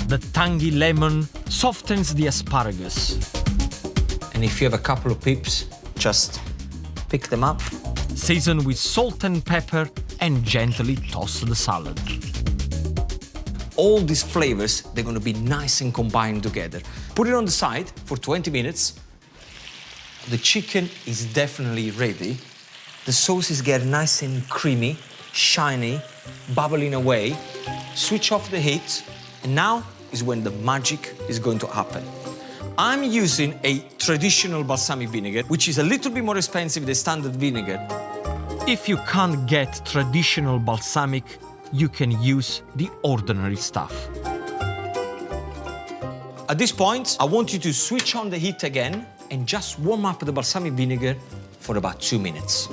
The tangy lemon softens the asparagus. And if you have a couple of pips, just pick them up. Season with salt and pepper and gently toss the salad. All these flavors, they're going to be nice and combined together. Put it on the side for 20 minutes. The chicken is definitely ready. The sauce is getting nice and creamy, shiny, bubbling away. Switch off the heat, and now is when the magic is going to happen. I'm using a traditional balsamic vinegar, which is a little bit more expensive than standard vinegar. If you can't get traditional balsamic, you can use the ordinary stuff. At this point, I want you to switch on the heat again and just warm up the balsamic vinegar for about 2 minutes.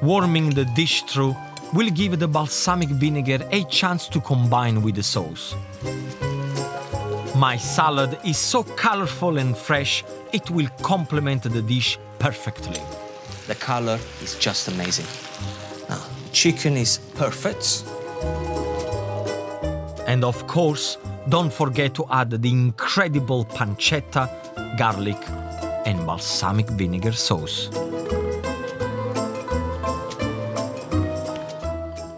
Warming the dish through will give the balsamic vinegar a chance to combine with the sauce. My salad is so colorful and fresh, it will complement the dish perfectly. The color is just amazing. Now, the chicken is perfect. And of course, don't forget to add the incredible pancetta, garlic, and balsamic vinegar sauce.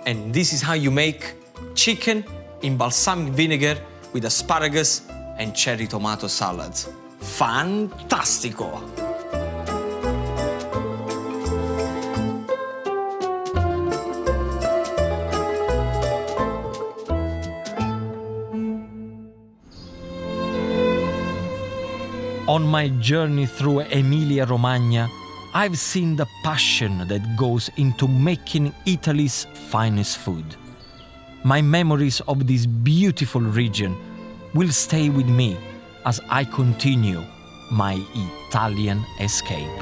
And this is how you make chicken in balsamic vinegar with asparagus and cherry tomato salad. Fantastico! On my journey through Emilia-Romagna, I've seen the passion that goes into making Italy's finest food. My memories of this beautiful region will stay with me as I continue my Italian escape.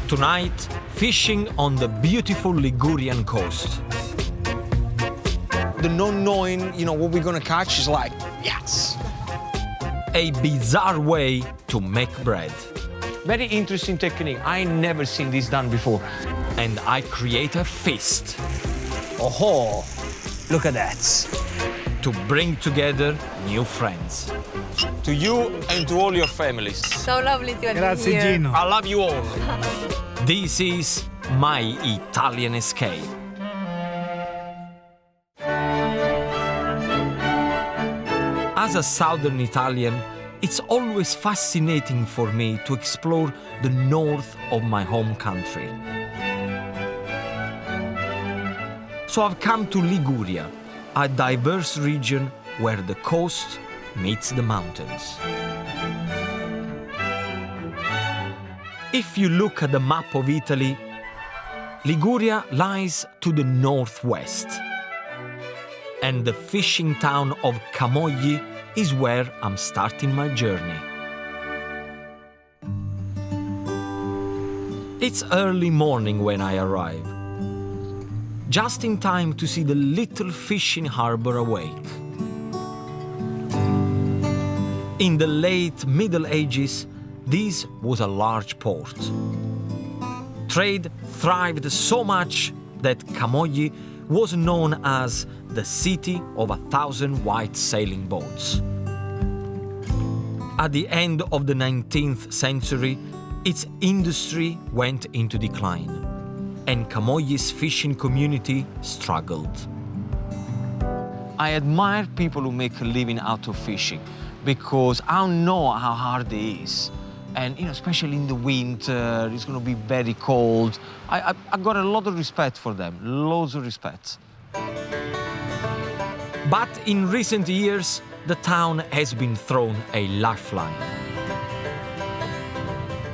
Tonight, fishing on the beautiful Ligurian coast. The not knowing, what we're gonna catch is like, yes! A bizarre way to make bread. Very interesting technique. I never seen this done before. And I create a feast. Oh, look at that. To bring together new friends. To you and to all your families. So lovely to have you Grazie, here. Gino. I love you all. This is my Italian escape. As a Southern Italian, It's always fascinating for me to explore the north of my home country. So I've come to Liguria, a diverse region where the coast meets the mountains. If you look at the map of Italy, Liguria lies to the northwest, and the fishing town of Camogli is where I'm starting my journey. It's early morning when I arrive, just in time to see the little fishing harbor awake. In the late Middle Ages, this was a large port. Trade thrived so much that Camogli was known as the city of 1,000 white sailing boats. At the end of the 19th century, its industry went into decline, and Camogli's fishing community struggled. I admire people who make a living out of fishing because I know how hard it is. And especially in the winter, it's going to be very cold. I got a lot of respect for them, loads of respect. But in recent years, the town has been thrown a lifeline.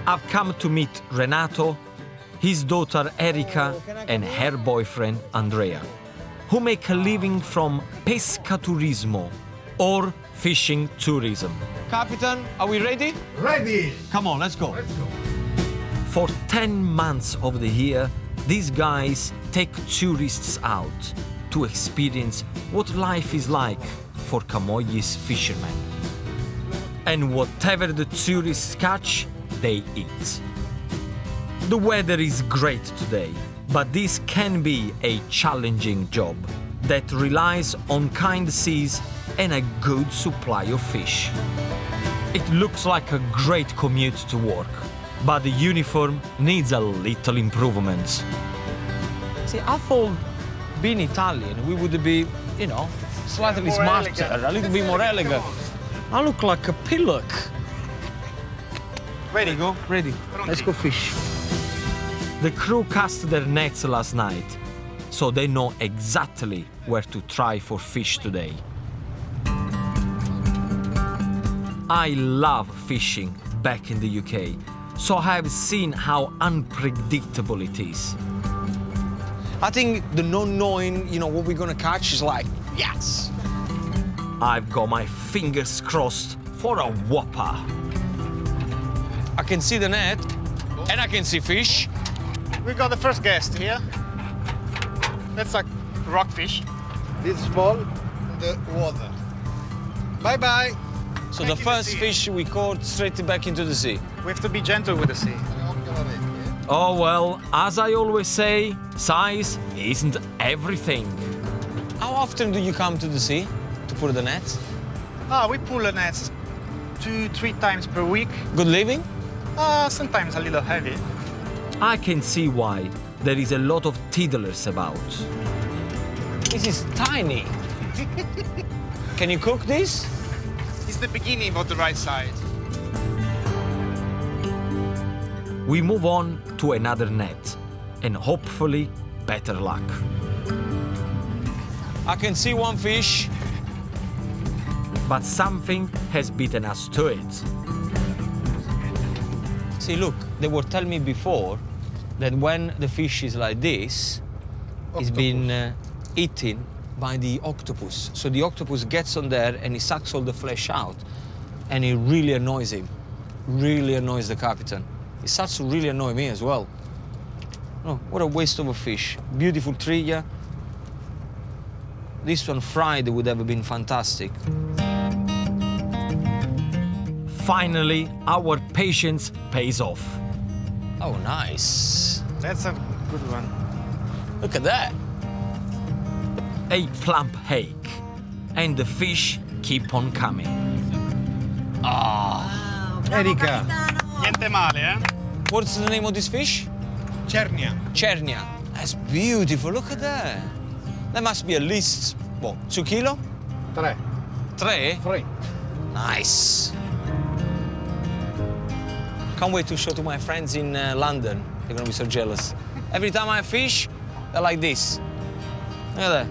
I've come to meet Renato, his daughter Erika, and her boyfriend Andrea, who make a living from pescaturismo, or fishing tourism. Capitan, are we ready? Ready! Come on, let's go. For 10 months of the year, these guys take tourists out to experience what life is like for Camogli's fishermen. And whatever the tourists catch, they eat. The weather is great today, but this can be a challenging job that relies on kind seas and a good supply of fish. It looks like a great commute to work, but the uniform needs a little improvement. See, I thought being Italian, we would be, slightly smarter, a little bit more elegant. I look like a pillock. Ready? Go, ready. Let's go fish. The crew cast their nets last night, so they know exactly where to try for fish today. I love fishing back in the UK, so I have seen how unpredictable it is. I think the not knowing, what we're gonna catch is like, yes! I've got my fingers crossed for a whopper. I can see the net, and I can see fish. We got the first guest here. That's a rockfish. This small. The water. Bye-bye. So the first fish we caught straight back into the sea. We have to be gentle with the sea. Oh well, as I always say, size isn't everything. How often do you come to the sea to put the net? We pull the nets 2-3 times per week. Good living? Sometimes a little heavy. I can see why there is a lot of tiddlers about. This is tiny. Can you cook this? It's the beginning of the right side. We move on to another net, and hopefully better luck. I can see one fish. But something has beaten us to it. See, look, they were telling me before that when the fish is like this, it's been eaten by the octopus. So the octopus gets on there and he sucks all the flesh out, and it really annoys him. Really annoys the captain. It starts to really annoy me as well. Oh, what a waste of a fish. Beautiful triglia. This one fried would have been fantastic. Finally, our patience pays off. Oh, nice. That's a good one. Look at that. A plump hake, and the fish keep on coming. Erika. Niente male, eh? What's the name of this fish? Cernia. Cernia. That's beautiful. Look at that. That must be at least, 2 kilo? 3. 3? 3. Nice. Can't wait to show to my friends in London. They're gonna be so jealous. Every time I fish, they're like this. Look at that.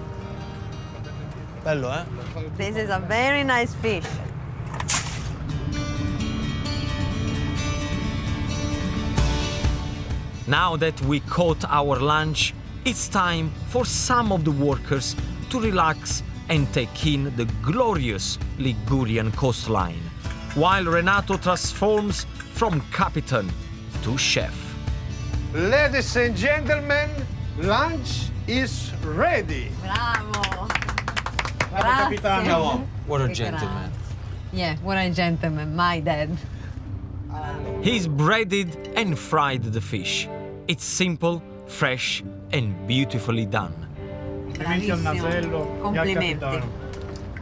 Bello, eh? This is a very nice fish. Now that we caught our lunch, it's time for some of the workers to relax and take in the glorious Ligurian coastline, while Renato transforms from captain to chef. Ladies and gentlemen, lunch is ready. Bravo. Capitano. What a gentleman. Yeah, what a gentleman, my dad. He's breaded and fried the fish. It's simple, fresh, and beautifully done. Bravissimo. Complimenti.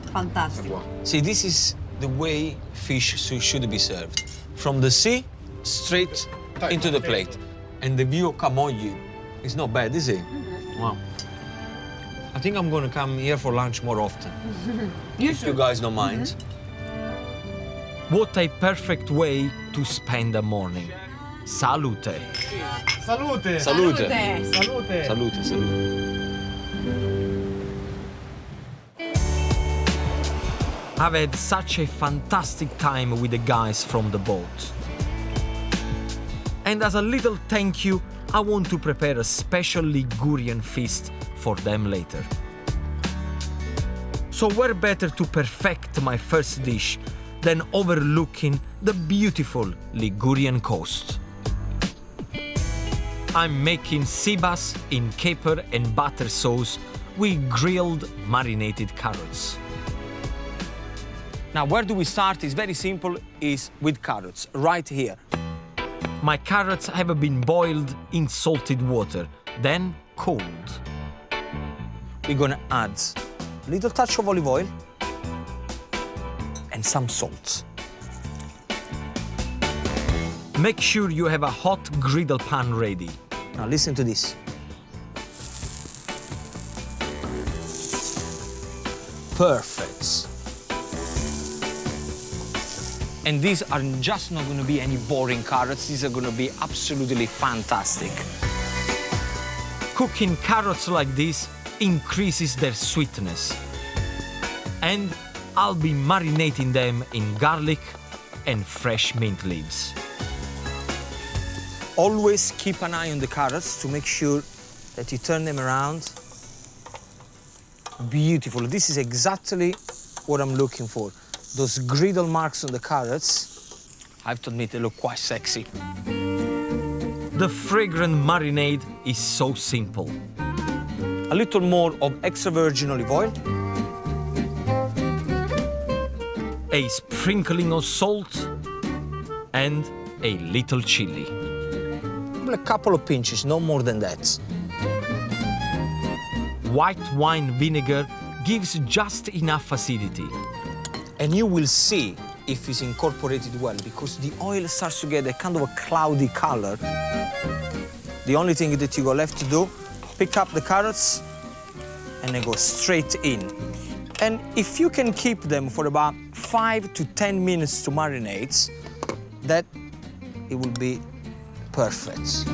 Fantastico. See, this is the way fish should be served. From the sea, straight into the plate. And the view of Camogli is not bad, is it? Wow. I think I'm gonna come here for lunch more often. If you guys don't mind. What a perfect way to spend a morning. Salute. Salute. Salute. Salute. Salute, salute. I've had such a fantastic time with the guys from the boat. And as a little thank you, I want to prepare a special Ligurian feast for them later. So where better to perfect my first dish than overlooking the beautiful Ligurian coast. I'm making sea bass in caper and butter sauce with grilled marinated carrots. Now, where do we start? It's very simple, is with carrots, right here. My carrots have been boiled in salted water, then cooled. We're gonna add a little touch of olive oil and some salt. Make sure you have a hot griddle pan ready. Now listen to this. Perfect. And these are just not gonna be any boring carrots, these are gonna be absolutely fantastic. Cooking carrots like this increases their sweetness. And I'll be marinating them in garlic and fresh mint leaves. Always keep an eye on the carrots to make sure that you turn them around. Beautiful. This is exactly what I'm looking for. Those griddle marks on the carrots, I have to admit, they look quite sexy. The fragrant marinade is so simple. A little more of extra virgin olive oil, a sprinkling of salt, and a little chili. A couple of pinches, no more than that. White wine vinegar gives just enough acidity. And you will see if it's incorporated well, because the oil starts to get a kind of a cloudy color. The only thing that you got left to do, pick up the carrots and then go straight in. And if you can keep them for about 5 to 10 minutes to marinate, that it will be perfect.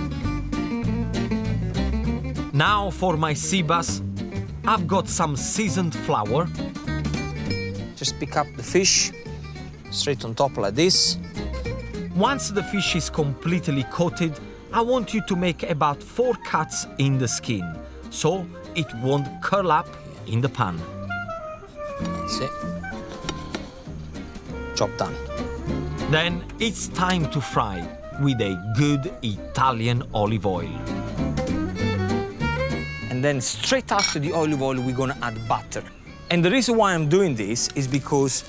Now for my sea bass, I've got some seasoned flour. Just pick up the fish, straight on top like this. Once the fish is completely coated, I want you to make about 4 cuts in the skin, so it won't curl up in the pan. That's it. Job done. Then it's time to fry with a good Italian olive oil. And then straight after the olive oil, we're gonna add butter. And the reason why I'm doing this is because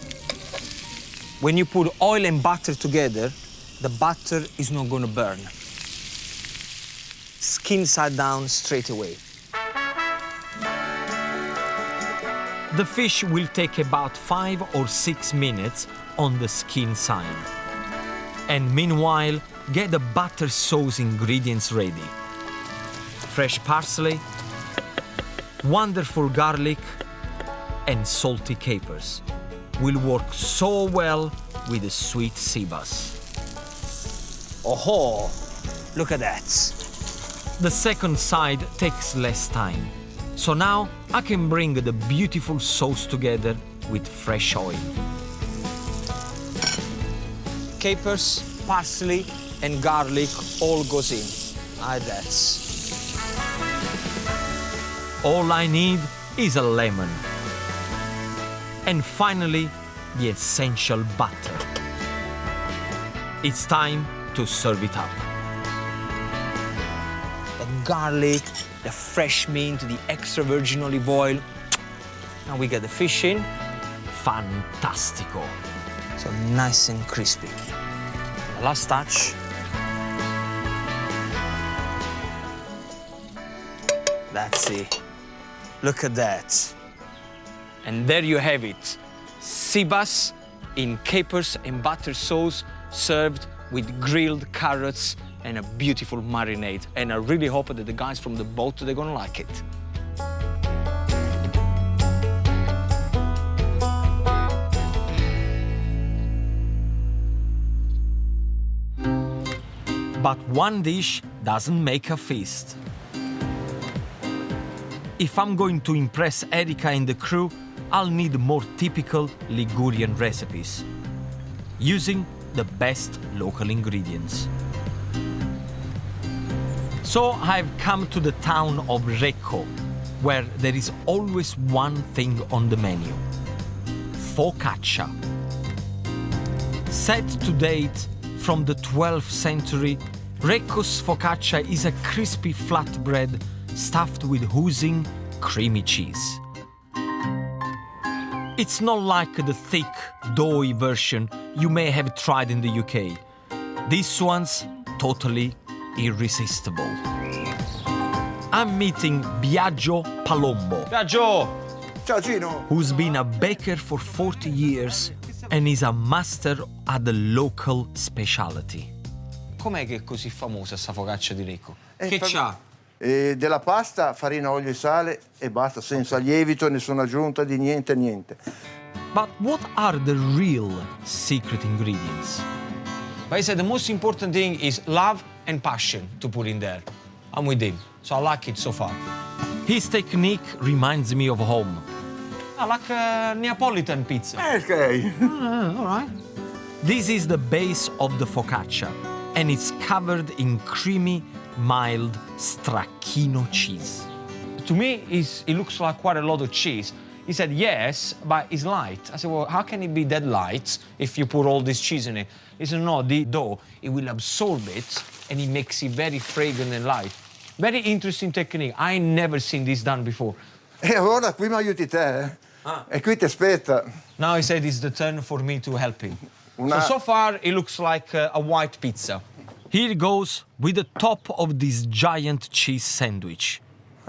when you put oil and butter together, the butter is not gonna burn. Skin side down straight away. The fish will take about 5 or 6 minutes on the skin side. And meanwhile, get the butter sauce ingredients ready. Fresh parsley, wonderful garlic, and salty capers will work so well with the sweet sea bass. Oh, look at that. The second side takes less time. So now I can bring the beautiful sauce together with fresh oil. Capers, parsley and garlic all goes in. Like that. All I need is a lemon. And finally, the essential butter. It's time to serve it up. The garlic, the fresh mint, the extra virgin olive oil. Now we get the fish in. Fantastico. So nice and crispy. The last touch. That's it. Look at that. And there you have it. Sea bass in capers and butter sauce, served with grilled carrots and a beautiful marinade. And I really hope that the guys from the boat, they're gonna like it. But one dish doesn't make a feast. If I'm going to impress Erika and the crew, I'll need more typical Ligurian recipes, using the best local ingredients. So I've come to the town of Recco, where there is always one thing on the menu: focaccia. Set to date from the 12th century, Recco's focaccia is a crispy flatbread stuffed with oozing, creamy cheese. It's not like the thick, doughy version you may have tried in the UK. This one's totally irresistible. I'm meeting Biagio Palombo. Biagio! Ciao Gino! Who's been a baker for 40 years and is a master at the local specialty. Com'è che è così famosa sta focaccia di Recco? Che c'ha? Della pasta, farina, olio e sale e basta, senza lievito, nessuna aggiunta di niente. But what are the real secret ingredients? But he said the most important thing is love and passion to put in there. I'm with him, so I like it so far. His technique reminds me of home. I like Neapolitan pizza. Okay. All right. This is the base of the focaccia, and it's covered in creamy, mild stracchino cheese. To me, it looks like quite a lot of cheese. He said, yes, but it's light. I said, well, how can it be that light if you put all this cheese in it? He said, no, the dough, it will absorb it, and it makes it very fragrant and light. Very interesting technique. I ain't never seen this done before. E allora qui mi aiuti te, E qui ti aspetta. Now he said it's the turn for me to help him. So far, it looks like a white pizza. Here goes with the top of this giant cheese sandwich.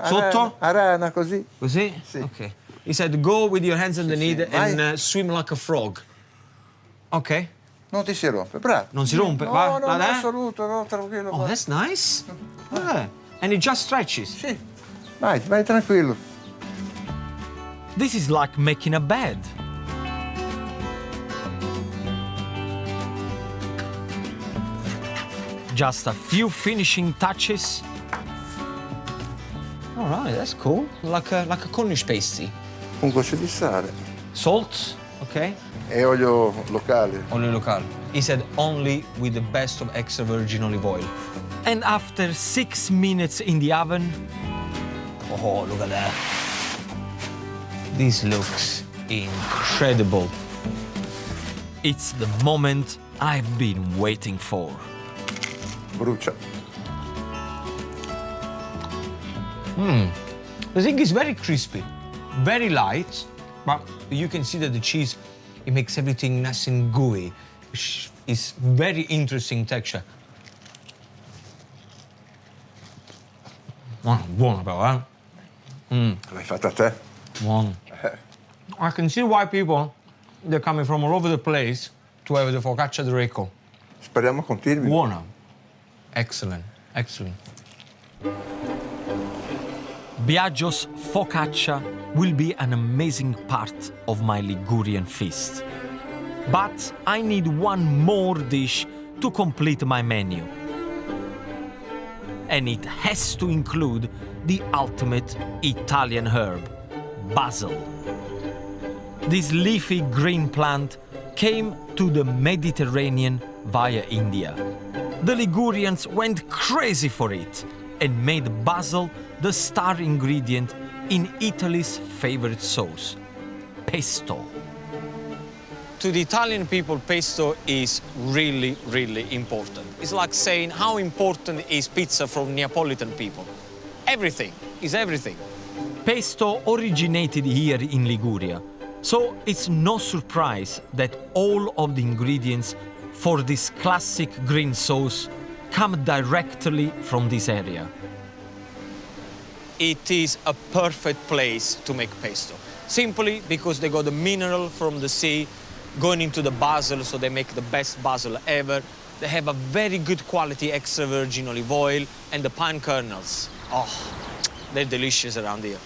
Sotto? Arana, così. Così? Sì. Okay. He said, go with your hands underneath and swim like a frog. Okay. Non ti si rompe, bravo. Non si rompe? No, Va, no, va, no, eh? assoluto, no, tranquillo. Oh, that's nice. Yeah. And it just stretches. Sì. Vai tranquillo. This is like making a bed. Just a few finishing touches. All right, that's cool. Like a Cornish pasty. Un goccio di sale. Salt, okay. E olio locale. Olio locale. He said only with the best of extra virgin olive oil. And after 6 minutes in the oven... Oh, look at that. This looks incredible. It's the moment I've been waiting for. Brucia. The thing is very crispy, very light, but you can see that the cheese, it makes everything nice and gooey. It's very interesting texture. Buono però, L'hai fatta te? Buono. I can see why people, they're coming from all over the place to have the focaccia di Recco. Speriamo continui. Buono. Excellent, excellent. Biagio's focaccia will be an amazing part of my Ligurian feast. But I need one more dish to complete my menu. And it has to include the ultimate Italian herb, basil. This leafy green plant came to the Mediterranean via India. The Ligurians went crazy for it and made basil the star ingredient in Italy's favorite sauce, pesto. To the Italian people, pesto is really, really important. It's like saying how important is pizza from Neapolitan people. Everything is everything. Pesto originated here in Liguria, so it's no surprise that all of the ingredients for this classic green sauce come directly from this area. It is a perfect place to make pesto, simply because they got the mineral from the sea going into the basil, so they make the best basil ever. They have a very good quality extra virgin olive oil and the pine kernels. Oh, they're delicious around here.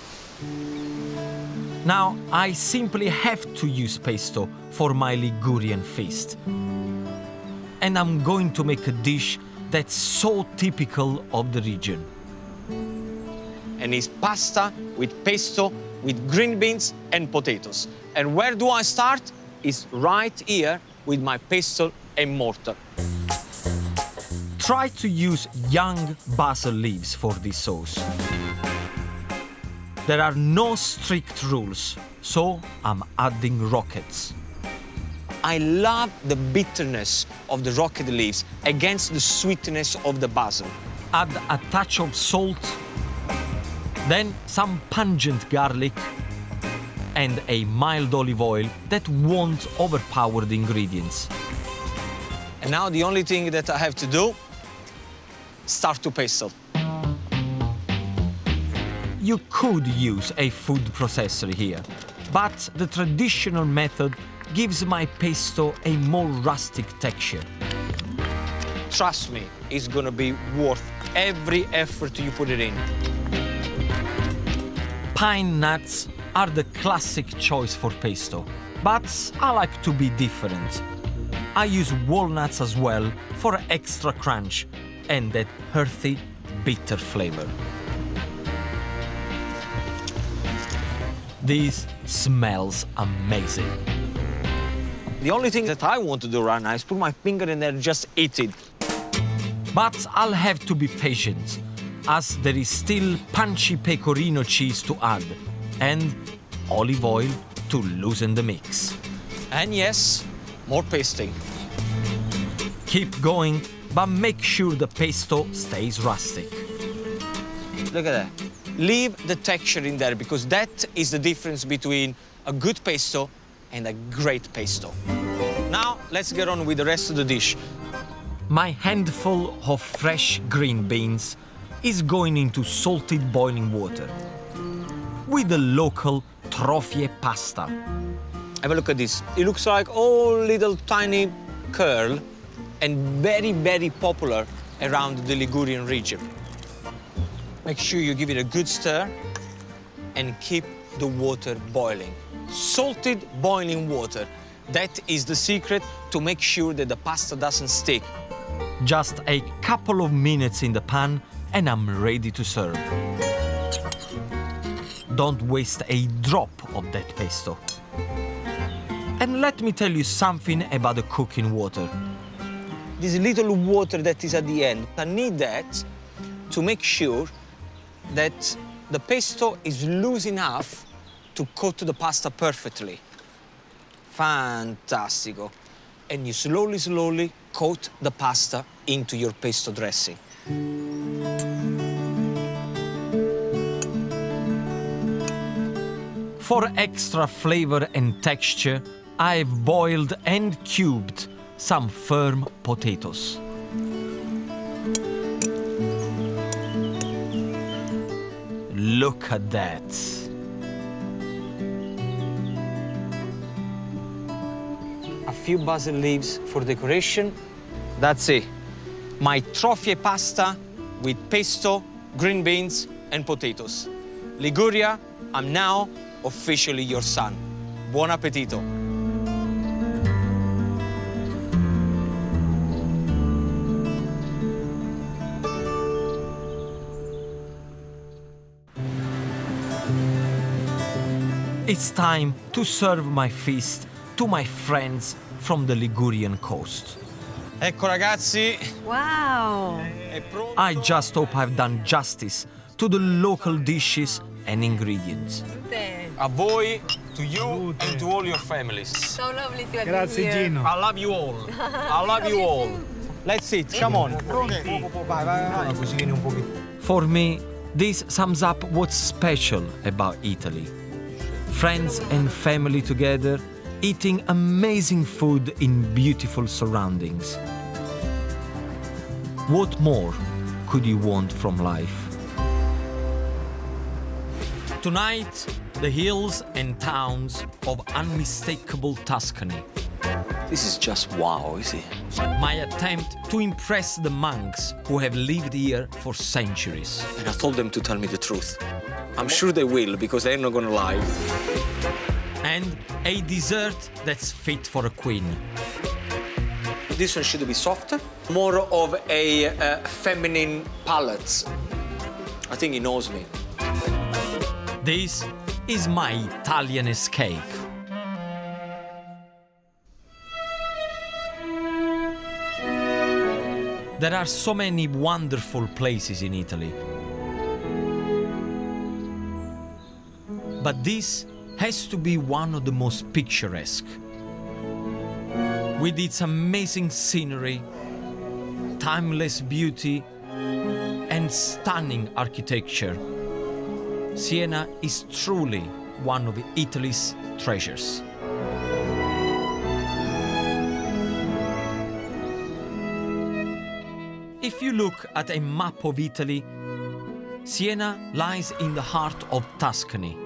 Now, I simply have to use pesto for my Ligurian feast. And I'm going to make a dish that's so typical of the region. And it's pasta with pesto, with green beans and potatoes. And where do I start? It's right here with my pestle and mortar. Try to use young basil leaves for this sauce. There are no strict rules, so I'm adding rockets. I love the bitterness of the rocket leaves against the sweetness of the basil. Add a touch of salt, then some pungent garlic, and a mild olive oil that won't overpower the ingredients. And now the only thing that I have to do, start to pestle. You could use a food processor here, but the traditional method gives my pesto a more rustic texture. Trust me, it's gonna be worth every effort you put it in. Pine nuts are the classic choice for pesto, but I like to be different. I use walnuts as well for extra crunch and that earthy, bitter flavor. This smells amazing. The only thing that I want to do right now is put my finger in there and just eat it. But I'll have to be patient, as there is still punchy pecorino cheese to add and olive oil to loosen the mix. And yes, more pasting. Keep going, but make sure the pesto stays rustic. Look at that. Leave the texture in there, because that is the difference between a good pesto and a great pesto. Now, let's get on with the rest of the dish. My handful of fresh green beans is going into salted boiling water with the local trofie pasta. Have a look at this. It looks like all little tiny curl and very, very popular around the Ligurian region. Make sure you give it a good stir and keep the water boiling. Salted boiling water. That is the secret to make sure that the pasta doesn't stick. Just a couple of minutes in the pan and I'm ready to serve. Don't waste a drop of that pesto. And let me tell you something about the cooking water. This little water that is at the end, I need that to make sure that the pesto is loose enough to coat the pasta perfectly. Fantastico. And you slowly, slowly coat the pasta into your pesto dressing. For extra flavor and texture, I've boiled and cubed some firm potatoes. Look at that. A few basil leaves for decoration. That's it. My trofie pasta with pesto, green beans, and potatoes. Liguria, I'm now officially your son. Buon appetito. It's time to serve my feast to my friends from the Ligurian coast. Ecco ragazzi, Wow! I just hope I've done justice to the local dishes and ingredients. a voi, to you and to all your families. So lovely to have Grazie you here. Gino. I love you all. I love you all. Let's sit, come on. For me, this sums up what's special about Italy. Friends and family together, eating amazing food in beautiful surroundings. What more could you want from life? Tonight, the hills and towns of unmistakable Tuscany. This is just wow, is it? My attempt to impress the monks who have lived here for centuries. And I told them to tell me the truth. I'm sure they will, because they're not gonna lie. And a dessert that's fit for a queen. This one should be softer, more of a feminine palate. I think he knows me. This is my Italian escape. There are so many wonderful places in Italy. But this has to be one of the most picturesque. With its amazing scenery, timeless beauty, and stunning architecture, Siena is truly one of Italy's treasures. If you look at a map of Italy, Siena lies in the heart of Tuscany.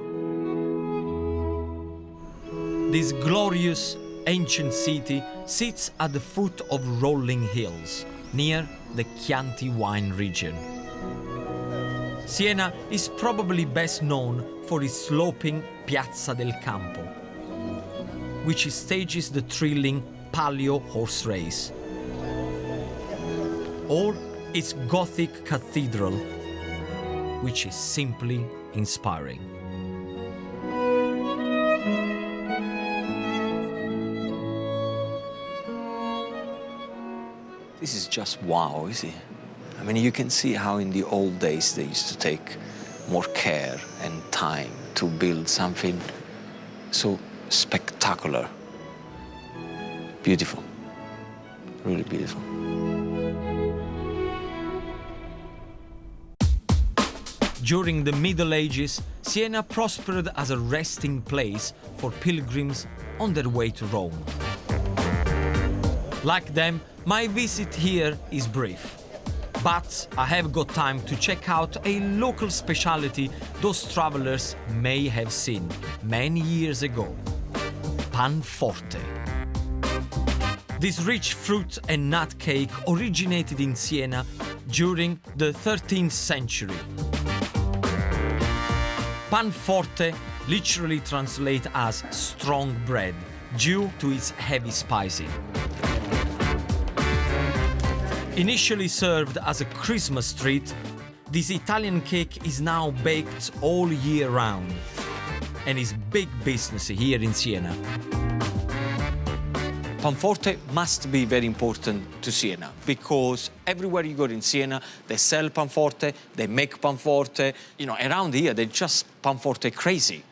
This glorious ancient city sits at the foot of rolling hills, near the Chianti wine region. Siena is probably best known for its sloping Piazza del Campo, which stages the thrilling Palio horse race, or its Gothic cathedral, which is simply inspiring. This is just wow, is it? I mean, you can see how in the old days they used to take more care and time to build something so spectacular. Beautiful. Really beautiful. During the Middle Ages, Siena prospered as a resting place for pilgrims on their way to Rome. Like them, my visit here is brief. But I have got time to check out a local specialty those travelers may have seen many years ago: panforte. This rich fruit and nut cake originated in Siena during the 13th century. Panforte literally translates as strong bread due to its heavy spicing. Initially served as a Christmas treat, this Italian cake is now baked all year round and is big business here in Siena. Panforte must be very important to Siena because everywhere you go in Siena, they sell panforte, they make panforte. You know, around here, they're just panforte crazy.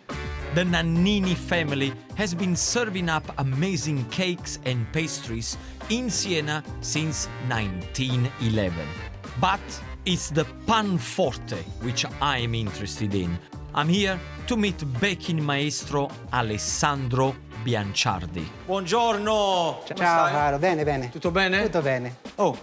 The Nannini family has been serving up amazing cakes and pastries in Siena since 1911. But it's the panforte which I am interested in. I'm here to meet baking maestro Alessandro Bianciardi. Buongiorno! Ciao caro, bene, bene. Tutto bene? Tutto bene. Oh,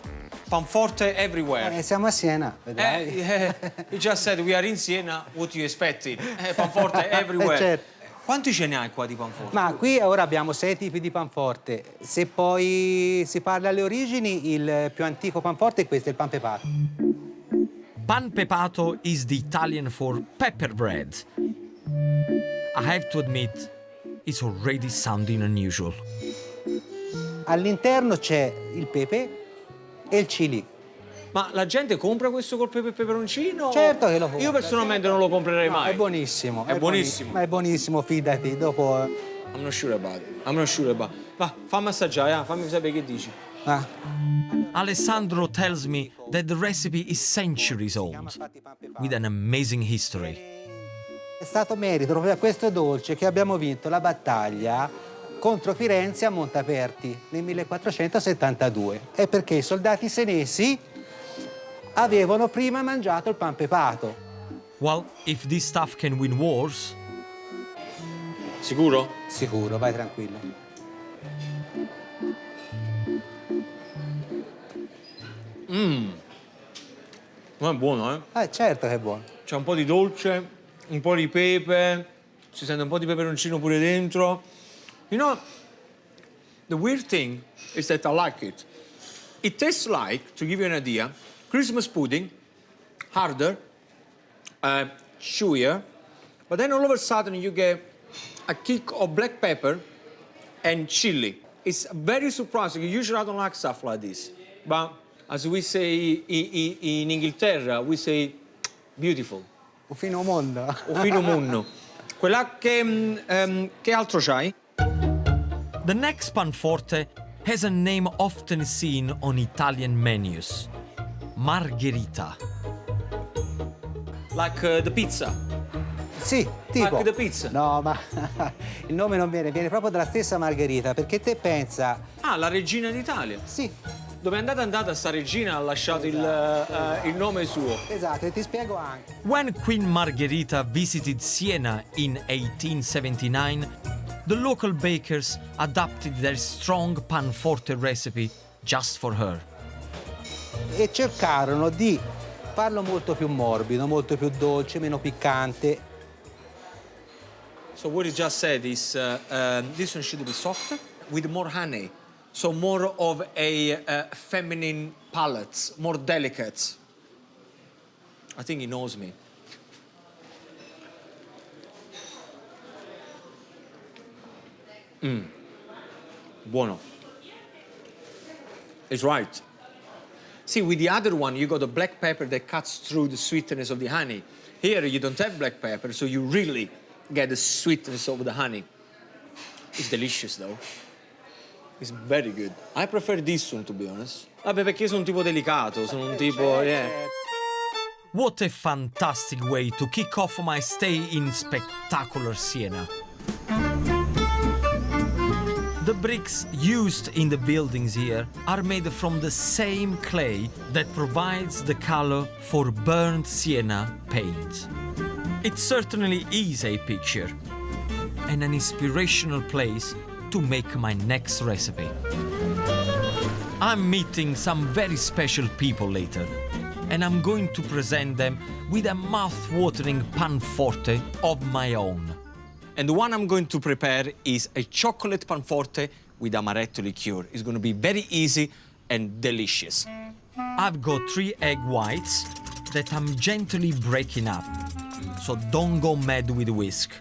panforte everywhere. Siamo a Siena, vedrai. You just said we are in Siena, what do you expected? Panforte everywhere. Certo. Quanti ce ne hai qua di panforte? Ma qui ora abbiamo 6 tipi di panforte. Se poi si parla alle origini, il più antico panforte è questo, il pan pepato. Pan pepato is the Italian for pepper bread. I have to admit, it's already sounding unusual. All'interno c'è il pepe e il chili. Ma la gente compra questo col pepe e peperoncino? Certo che lo compra. Io personalmente non lo comprerei No, mai. è buonissimo. È buonissimo. Ma è buonissimo, fidati. Dopo... I'm not sure about it. Va, fammi assaggiare, fammi sapere che dici. Alessandro tells me that the recipe is centuries old, with an amazing history. È stato merito proprio a questo dolce che abbiamo vinto la battaglia contro Firenze a Montaperti nel 1472. È perché i soldati senesi avevano prima mangiato il pan pepato. Well, if this stuff can win wars... Sicuro? Sicuro, vai tranquillo. Ma è buono, eh? Certo che è buono. C'è un po' di dolce, un po' di pepe, si sente un po' di peperoncino pure dentro. You know, the weird thing is that I like it. It tastes like, to give you an idea, Christmas pudding, harder, chewier, but then all of a sudden you get a kick of black pepper and chili. It's very surprising. Usually I don't like stuff like this, but as we say in Inghilterra, we say beautiful. Un fino mondo. Un fino mondo. Quella che altro c'hai? The next panforte has a name often seen on Italian menus. Margherita. Like the pizza. Sì, tipo. Like the pizza. No, ma il nome non viene proprio dalla stessa Margherita, perché te pensa... Ah, la regina d'Italia. Sì. Dove è andata sta regina ha lasciato il nome suo. Esatto, e ti spiego anche. When Queen Margherita visited Siena in 1879, the local bakers adapted their strong panforte recipe just for her. E cercarono di farlo molto più morbido, molto più dolce, meno piccante. So what you just said is this one should be softer with more honey. So more of a feminine palate, more delicate. I think he knows me. Buono. It's right. See, with the other one, you got the black pepper that cuts through the sweetness of the honey. Here, you don't have black pepper, so you really get the sweetness of the honey. It's delicious, though. It's very good. I prefer this one, to be honest. Vabbè, perché sono un tipo delicato, sono un tipo... Yeah. What a fantastic way to kick off my stay in spectacular Siena. The bricks used in the buildings here are made from the same clay that provides the color for burnt sienna paint. It certainly is a picture and an inspirational place to make my next recipe. I'm meeting some very special people later, and I'm going to present them with a mouth-watering panforte of my own. And the one I'm going to prepare is a chocolate panforte with amaretto liqueur. It's going to be very easy and delicious. I've got 3 egg whites that I'm gently breaking up, so don't go mad with the whisk.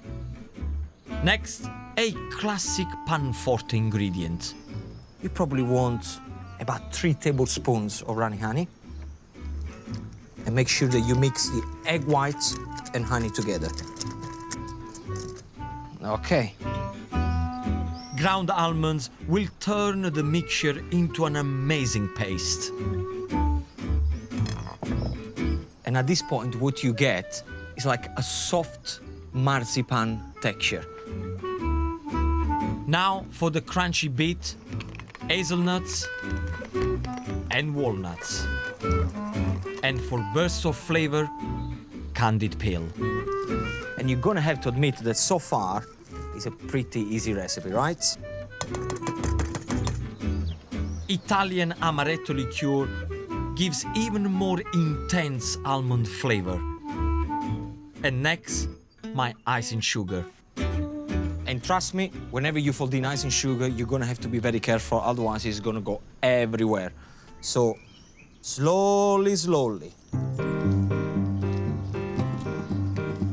Next, a classic panforte ingredient. You probably want about 3 tablespoons of runny honey. And make sure that you mix the egg whites and honey together. Okay. Ground almonds will turn the mixture into an amazing paste. And at this point, what you get is like a soft marzipan texture. Now for the crunchy bit, hazelnuts and walnuts. And for bursts of flavor, candied peel. And you're gonna have to admit that so far, it's a pretty easy recipe, right? Italian amaretto liqueur gives even more intense almond flavor. And next, my icing sugar. And trust me, whenever you fold in icing sugar, you're gonna have to be very careful, otherwise it's gonna go everywhere. So, slowly, slowly.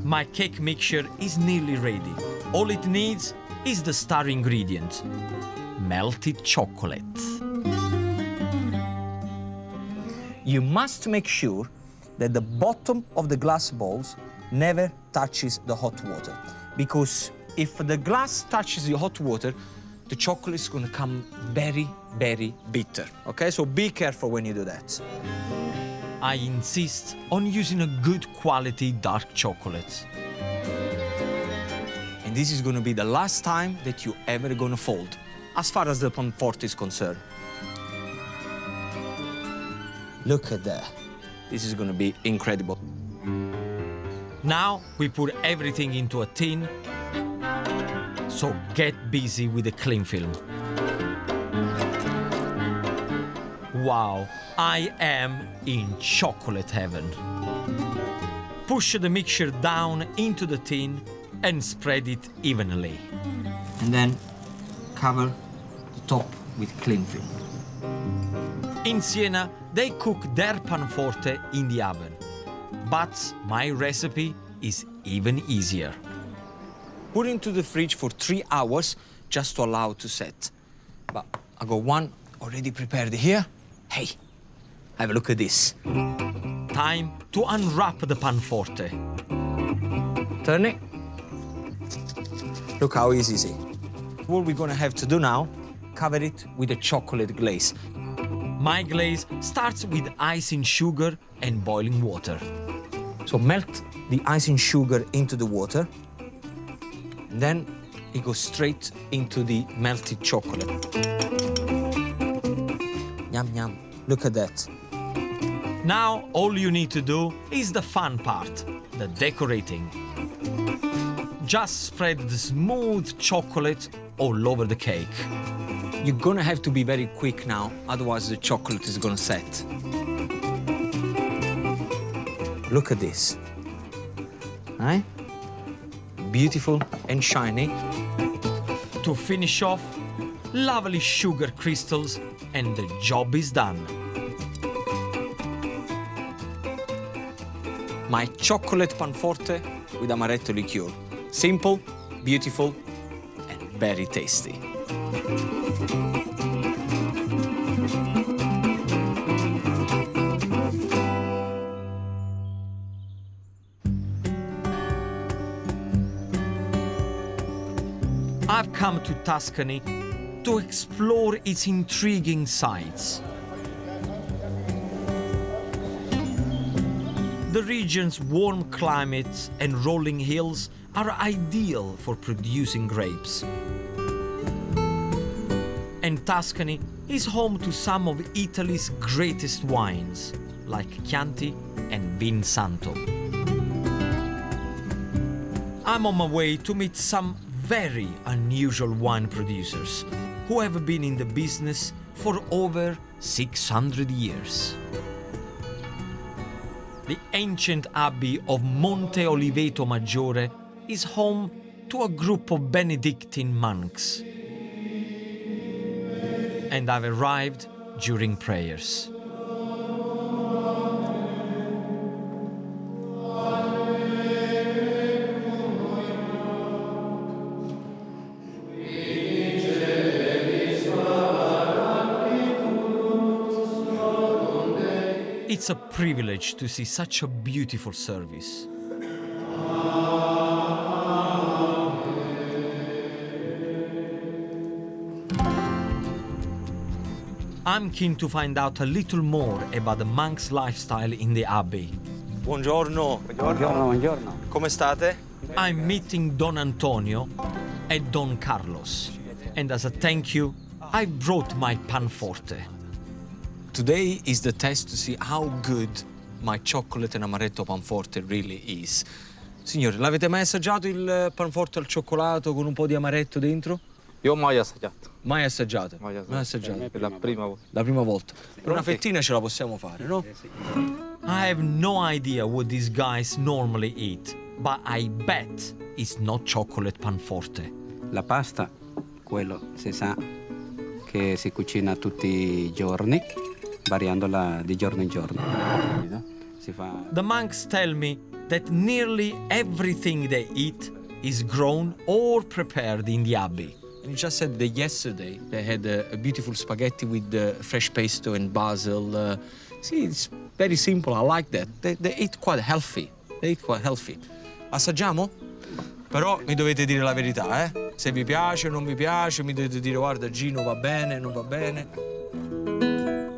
My cake mixture is nearly ready. All it needs is the star ingredient, melted chocolate. you must make sure that the bottom of the glass balls never touches the hot water. Because if the glass touches the hot water, the chocolate is going to come very, very bitter. Okay, so be careful when you do that. I insist on using a good quality dark chocolate. And this is going to be the last time that you're ever going to fold, as far as the panforte is concerned. Look at that. This is going to be incredible. Now we put everything into a tin, so get busy with the cling film. Wow, I am in chocolate heaven. Push the mixture down into the tin and spread it evenly. And then cover the top with cling film. In Siena, they cook their panforte in the oven. But my recipe is even easier. Put it into the fridge for 3 hours just to allow it to set. But I got one already prepared here. Hey, have a look at this. Time to unwrap the panforte. Turn it. Look how easy it is. What we're gonna have to do now, cover it with a chocolate glaze. My glaze starts with icing sugar and boiling water. So melt the icing sugar into the water, and then it goes straight into the melted chocolate. Yum, yum. Look at that. Now all you need to do is the fun part, the decorating. Just spread the smooth chocolate all over the cake. You're gonna have to be very quick now, otherwise the chocolate is gonna set. Look at this. Right? Beautiful and shiny. To finish off, lovely sugar crystals, and the job is done. My chocolate panforte with amaretto liqueur. Simple, beautiful, and very tasty. I've come to Tuscany to explore its intriguing sights. The region's warm climates and rolling hills are ideal for producing grapes. And Tuscany is home to some of Italy's greatest wines, like Chianti and Vin Santo. I'm on my way to meet some very unusual wine producers who have been in the business for over 600 years. The ancient abbey of Monte Oliveto Maggiore is home to a group of Benedictine monks. And I've arrived during prayers. It's a privilege to see such a beautiful service. I'm keen to find out a little more about the monks' lifestyle in the abbey. Buongiorno. Buongiorno. Come state? I'm meeting Don Antonio and Don Carlos. And as a thank you, I brought my panforte. Today is the test to see how good my chocolate and amaretto panforte really is. Signore, l'avete mai assaggiato il panforte al cioccolato con un po' di amaretto dentro? Io mai assaggiato. Mai assaggiato? Mai Mai assaggiato. Per la prima volta. La prima volta. Per una fettina ce la possiamo fare, no? I have no idea what these guys normally eat, but I bet it's not chocolate panforte. La pasta, quello si sa che si cucina tutti i giorni, variandola di giorno in giorno. Si fa... The monks tell me that nearly everything they eat is grown or prepared in the abbey. And you just said that yesterday they had a beautiful spaghetti with fresh pesto and basil. See, it's very simple. I like that. They eat quite healthy. Assaggiamo? Però mi dovete dire la verità, eh? Se vi piace o non vi piace, mi dovete dire, guarda, Gino, va bene, non va bene.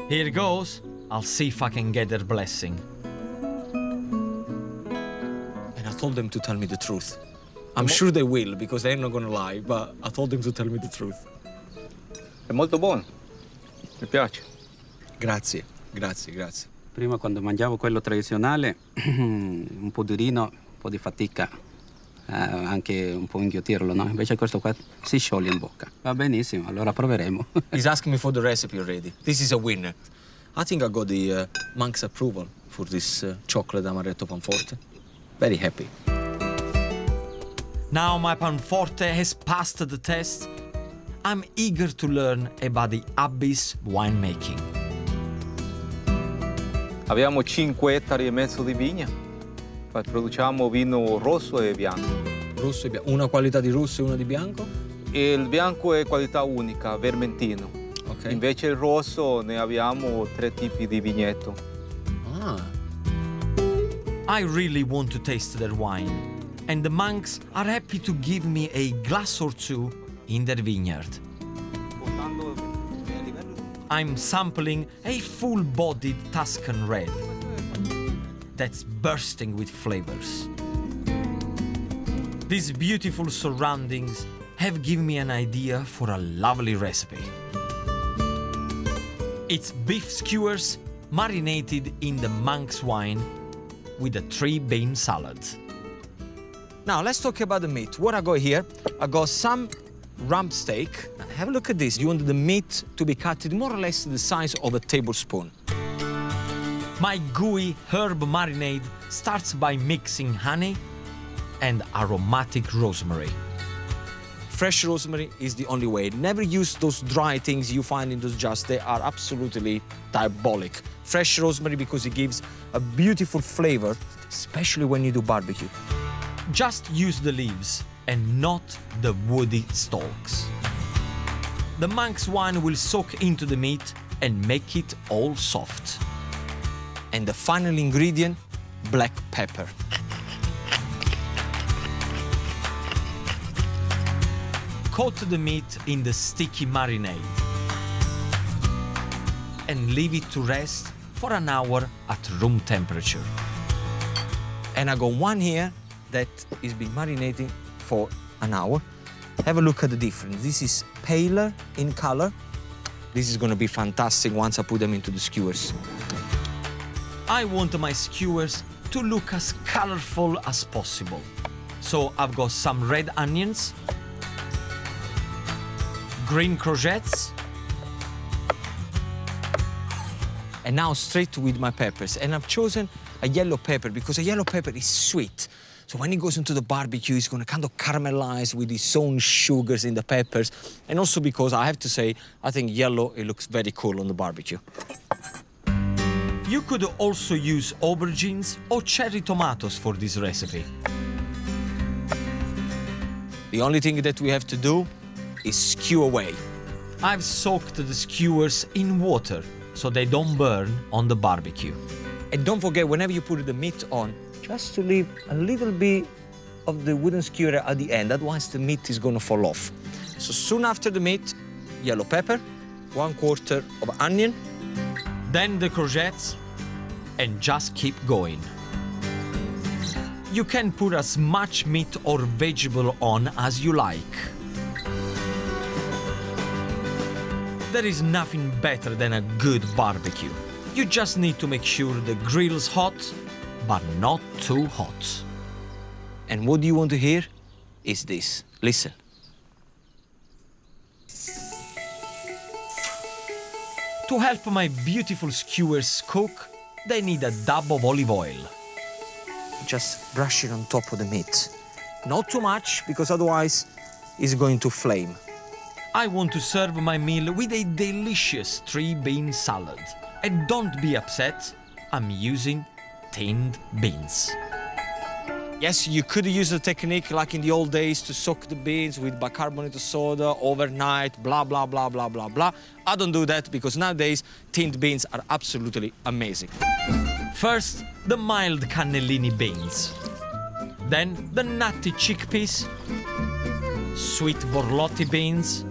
Here goes. I'll see if I can get their blessing. And I told them to tell me the truth. I'm sure they will, because they're not gonna lie, but I told them to tell me the truth. È molto buono. Mi piace. Grazie. Prima quando mangiavo quello tradizionale, un po' durino, un po' di fatica, anche un po' inghiotirlo, no? Invece questo qua si scioglie in bocca. Va benissimo, allora proveremo. He's asking me for the recipe already. This is a winner. I think I got the monk's approval for this chocolate amaretto panforte. Very happy. Now my panforte has passed the test. I'm eager to learn about the Abbey's winemaking. Abbiamo 5 ettari e mezzo di vigna. Produciamo vino rosso e bianco. Rosso e bianco. Una qualità di rosso e una di bianco? Il bianco è qualità unica, vermentino. Okay. Invece il rosso ne abbiamo 3 tipi di vigneto. I really want to taste their wine. And the monks are happy to give me a glass or two in their vineyard. I'm sampling a full-bodied Tuscan red that's bursting with flavors. These beautiful surroundings have given me an idea for a lovely recipe. It's beef skewers marinated in the monk's wine with a 3-bean salad. Now let's talk about the meat. What I got here, I got some rump steak. Have a look at this. You want the meat to be cut more or less the size of a tablespoon. My gooey herb marinade starts by mixing honey and aromatic rosemary. Fresh rosemary is the only way. Never use those dry things you find in those jars. They are absolutely diabolic. Fresh rosemary because it gives a beautiful flavor, especially when you do barbecue. Just use the leaves and not the woody stalks. The monk's wine will soak into the meat and make it all soft. And the final ingredient, black pepper. Coat the meat in the sticky marinade and leave it to rest for an hour at room temperature. And I got one here that is been marinating for an hour. Have a look at the difference. This is paler in color. This is gonna be fantastic once I put them into the skewers. I want my skewers to look as colorful as possible. So I've got some red onions, green courgettes, and now straight with my peppers. And I've chosen a yellow pepper because a yellow pepper is sweet. So when it goes into the barbecue, it's gonna kind of caramelize with its own sugars in the peppers. And also because I have to say, I think yellow, it looks very cool on the barbecue. You could also use aubergines or cherry tomatoes for this recipe. The only thing that we have to do is skew away. I've soaked the skewers in water so they don't burn on the barbecue. And don't forget, whenever you put the meat on, just to leave a little bit of the wooden skewer at the end, otherwise the meat is gonna fall off. So soon after the meat, yellow pepper, 1/4 of onion, then the courgettes, and just keep going. You can put as much meat or vegetable on as you like. There is nothing better than a good barbecue. You just need to make sure the grill's hot, but not too hot. And what you want to hear is this. Listen. To help my beautiful skewers cook, they need a dab of olive oil. Just brush it on top of the meat. Not too much, because otherwise it's going to flame. I want to serve my meal with a delicious 3-bean salad. And don't be upset, I'm using tinned beans. Yes, you could use the technique like in the old days to soak the beans with bicarbonate of soda overnight, blah, blah, blah, blah, blah, blah. I don't do that because nowadays tinned beans are absolutely amazing. First, the mild cannellini beans. Then the nutty chickpeas, sweet borlotti beans,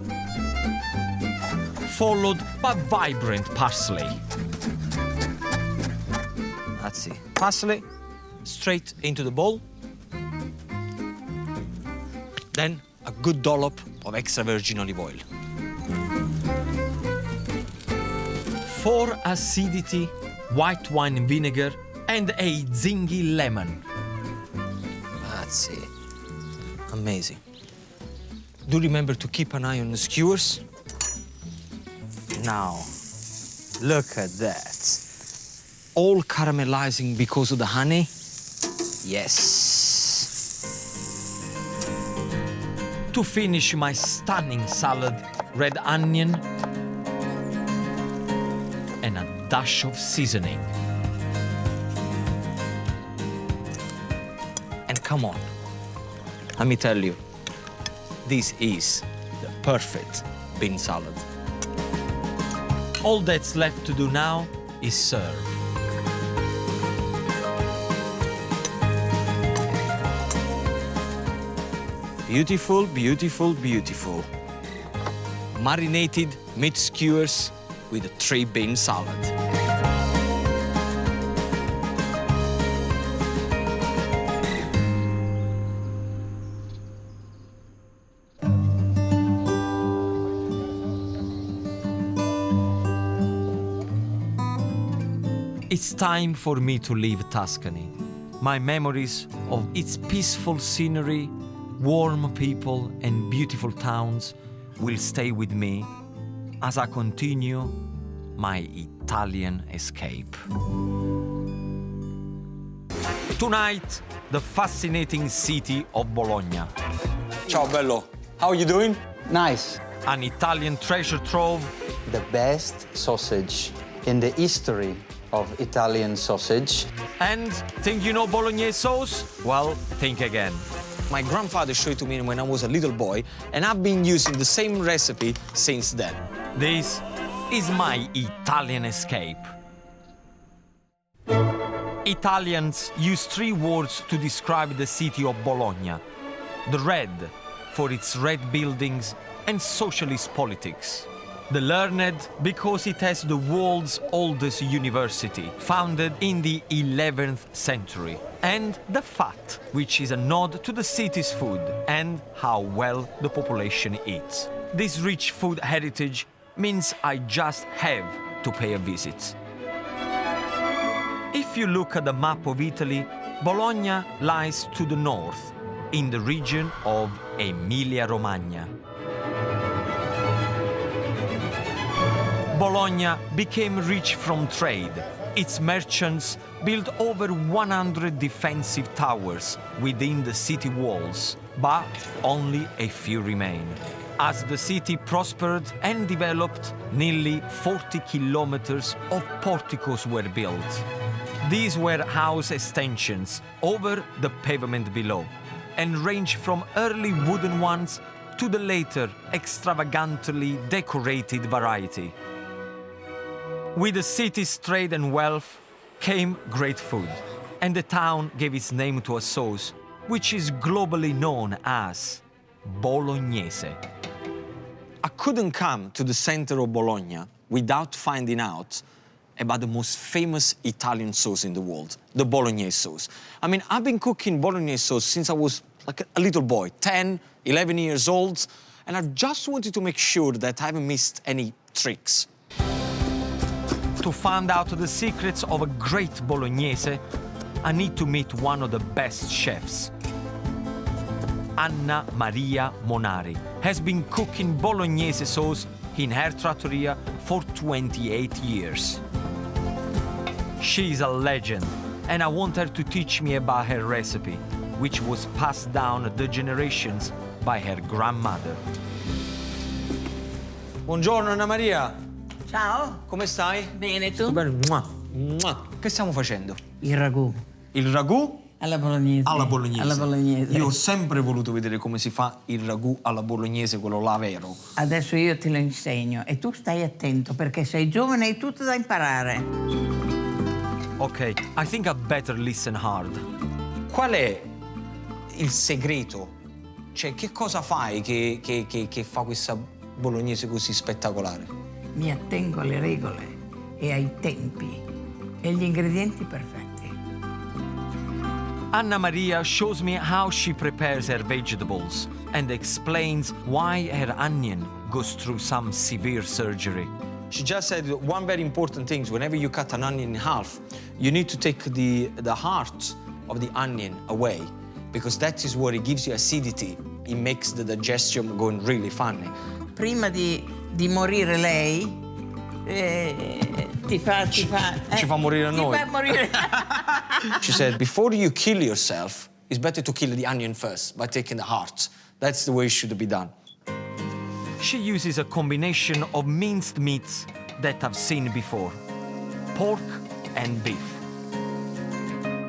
followed by vibrant parsley. That's it. Parsley, straight into the bowl. Then a good dollop of extra virgin olive oil. For acidity, white wine vinegar and a zingy lemon. That's it. Amazing. Do remember to keep an eye on the skewers. Now, look at that. All caramelizing because of the honey. Yes. To finish my stunning salad, red onion and a dash of seasoning. And come on, let me tell you, this is the perfect bean salad. All that's left to do now is serve. Beautiful, beautiful, beautiful. Marinated meat skewers with a 3-bean salad. It's time for me to leave Tuscany. My memories of its peaceful scenery, warm people and beautiful towns will stay with me as I continue my Italian escape. Tonight, the fascinating city of Bologna. Ciao bello, how are you doing? Nice. An Italian treasure trove. The best sausage in the history of Italian sausage. And think you know Bolognese sauce? Well, think again. My grandfather showed it to me when I was a little boy, and I've been using the same recipe since then. This is my Italian escape. Italians use 3 words to describe the city of Bologna. The red, for its red buildings and socialist politics. The learned, because it has the world's oldest university, founded in the 11th century. And the fat, which is a nod to the city's food and how well the population eats. This rich food heritage means I just have to pay a visit. If you look at the map of Italy, Bologna lies to the north, in the region of Emilia-Romagna. Bologna became rich from trade. Its merchants built over 100 defensive towers within the city walls, but only a few remain. As the city prospered and developed, nearly 40 kilometers of porticos were built. These were house extensions over the pavement below, and range from early wooden ones to the later extravagantly decorated variety. With the city's trade and wealth came great food, and the town gave its name to a sauce which is globally known as Bolognese. I couldn't come to the center of Bologna without finding out about the most famous Italian sauce in the world, the Bolognese sauce. I mean, I've been cooking Bolognese sauce since I was like a little boy, 10, 11 years old, and I just wanted to make sure that I haven't missed any tricks. To find out the secrets of a great Bolognese, I need to meet one of the best chefs. Anna Maria Monari has been cooking Bolognese sauce in her trattoria for 28 years. She's a legend, and I want her to teach me about her recipe, which was passed down the generations by her grandmother. Buongiorno Anna Maria. Ciao. Come stai? Bene, tu? Tutto bene? Mua. Mua. Che stiamo facendo? Il ragù. Il ragù Alla bolognese. Alla bolognese. Alla bolognese. Io ho sempre voluto vedere come si fa il ragù alla bolognese, quello là vero. Adesso io te lo insegno e tu stai attento perché sei giovane e hai tutto da imparare. Ok, I think I'd better listen hard. Qual è il segreto? Cioè, che cosa fai che fa questa bolognese così spettacolare? Mi attengo alle regole e ai tempi e agli ingredienti perfetti. Anna Maria shows me how she prepares her vegetables and explains why her onion goes through some severe surgery. She just said one very important thing: whenever you cut an onion in half, you need to take the heart of the onion away, because that is what it gives you acidity. It makes the digestion going really funny. Prima di morire lei, ci fa morire a noi. Ti fa morire. She said, before you kill yourself, it's better to kill the onion first by taking the heart. That's the way it should be done. She uses a combination of minced meats that I've seen before: pork and beef.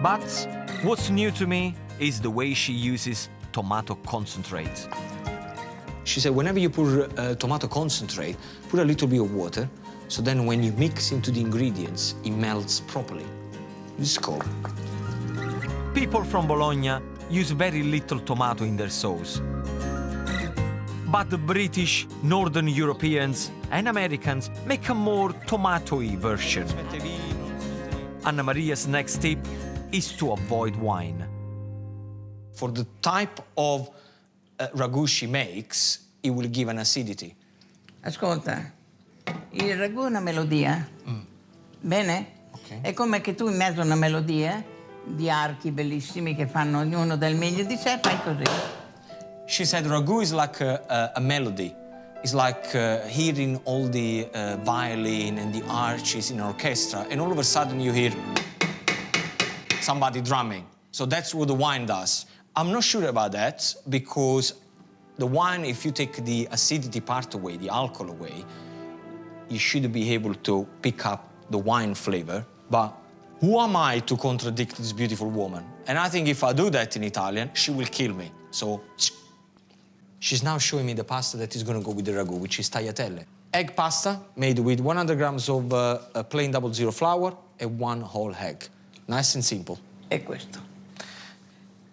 But what's new to me is the way she uses tomato concentrate. She said, whenever you put tomato concentrate, put a little bit of water, so then when you mix into the ingredients, it melts properly. This is cool. People from Bologna use very little tomato in their sauce. But the British, Northern Europeans and Americans make a more tomatoey version. Anna Maria's next tip is to avoid wine. For the type of ragù she makes, it will give an acidity. Ascolta, il ragù è una melodia, bene? Okay. È come che tu in mezzo a una melodia di archi bellissimi che fanno ognuno del meglio di sé, fai così. She said ragù is like a melody. It's like hearing all the violin and the arches in an orchestra, and all of a sudden you hear somebody drumming. So that's what the wine does. I'm not sure about that, because the wine, if you take the acidity part away, the alcohol away, you should be able to pick up the wine flavor. But who am I to contradict this beautiful woman? And I think if I do that in Italian, she will kill me. So she's now showing me the pasta that is going to go with the ragù, which is tagliatelle. Egg pasta made with 100 grams of plain 00 flour and 1 whole egg. Nice and simple. È questo.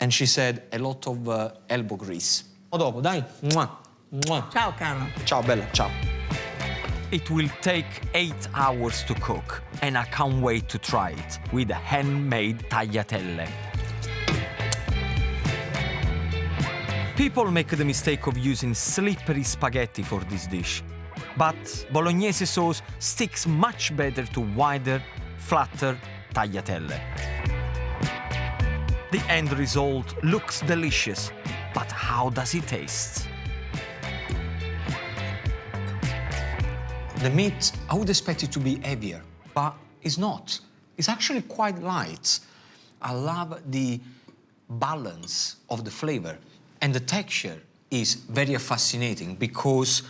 And she said a lot of elbow grease. A dopo, dai. Mua. Mua. Ciao, Carlo. Ciao, bella. Ciao. It will take 8 hours to cook, and I can't wait to try it with handmade tagliatelle. People make the mistake of using slippery spaghetti for this dish, but bolognese sauce sticks much better to wider, flatter tagliatelle. The end result looks delicious, but how does it taste? The meat, I would expect it to be heavier, but it's not. It's actually quite light. I love the balance of the flavor, and the texture is very fascinating because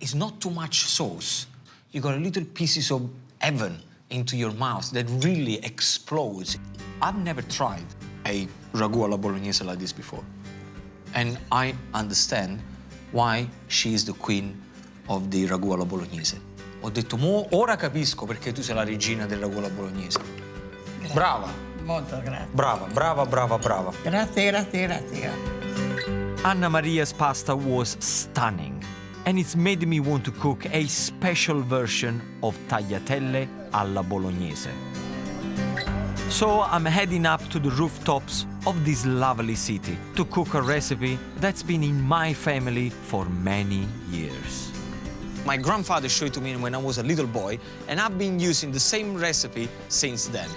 it's not too much sauce. You got a little pieces of heaven into your mouth that really explodes. I've never tried a ragù alla bolognese like this before, and I understand why she is the queen of the ragù alla bolognese. Ho detto, ora capisco perché tu sei la regina del ragù alla bolognese. Grazie. Brava. Molto grazie. Brava, brava, brava, brava. Grazie, grazie, grazie. Anna Maria's pasta was stunning, and it's made me want to cook a special version of tagliatelle alla bolognese. So I'm heading up to the rooftops of this lovely city to cook a recipe that's been in my family for many years. My grandfather showed it to me when I was a little boy, and I've been using the same recipe since then.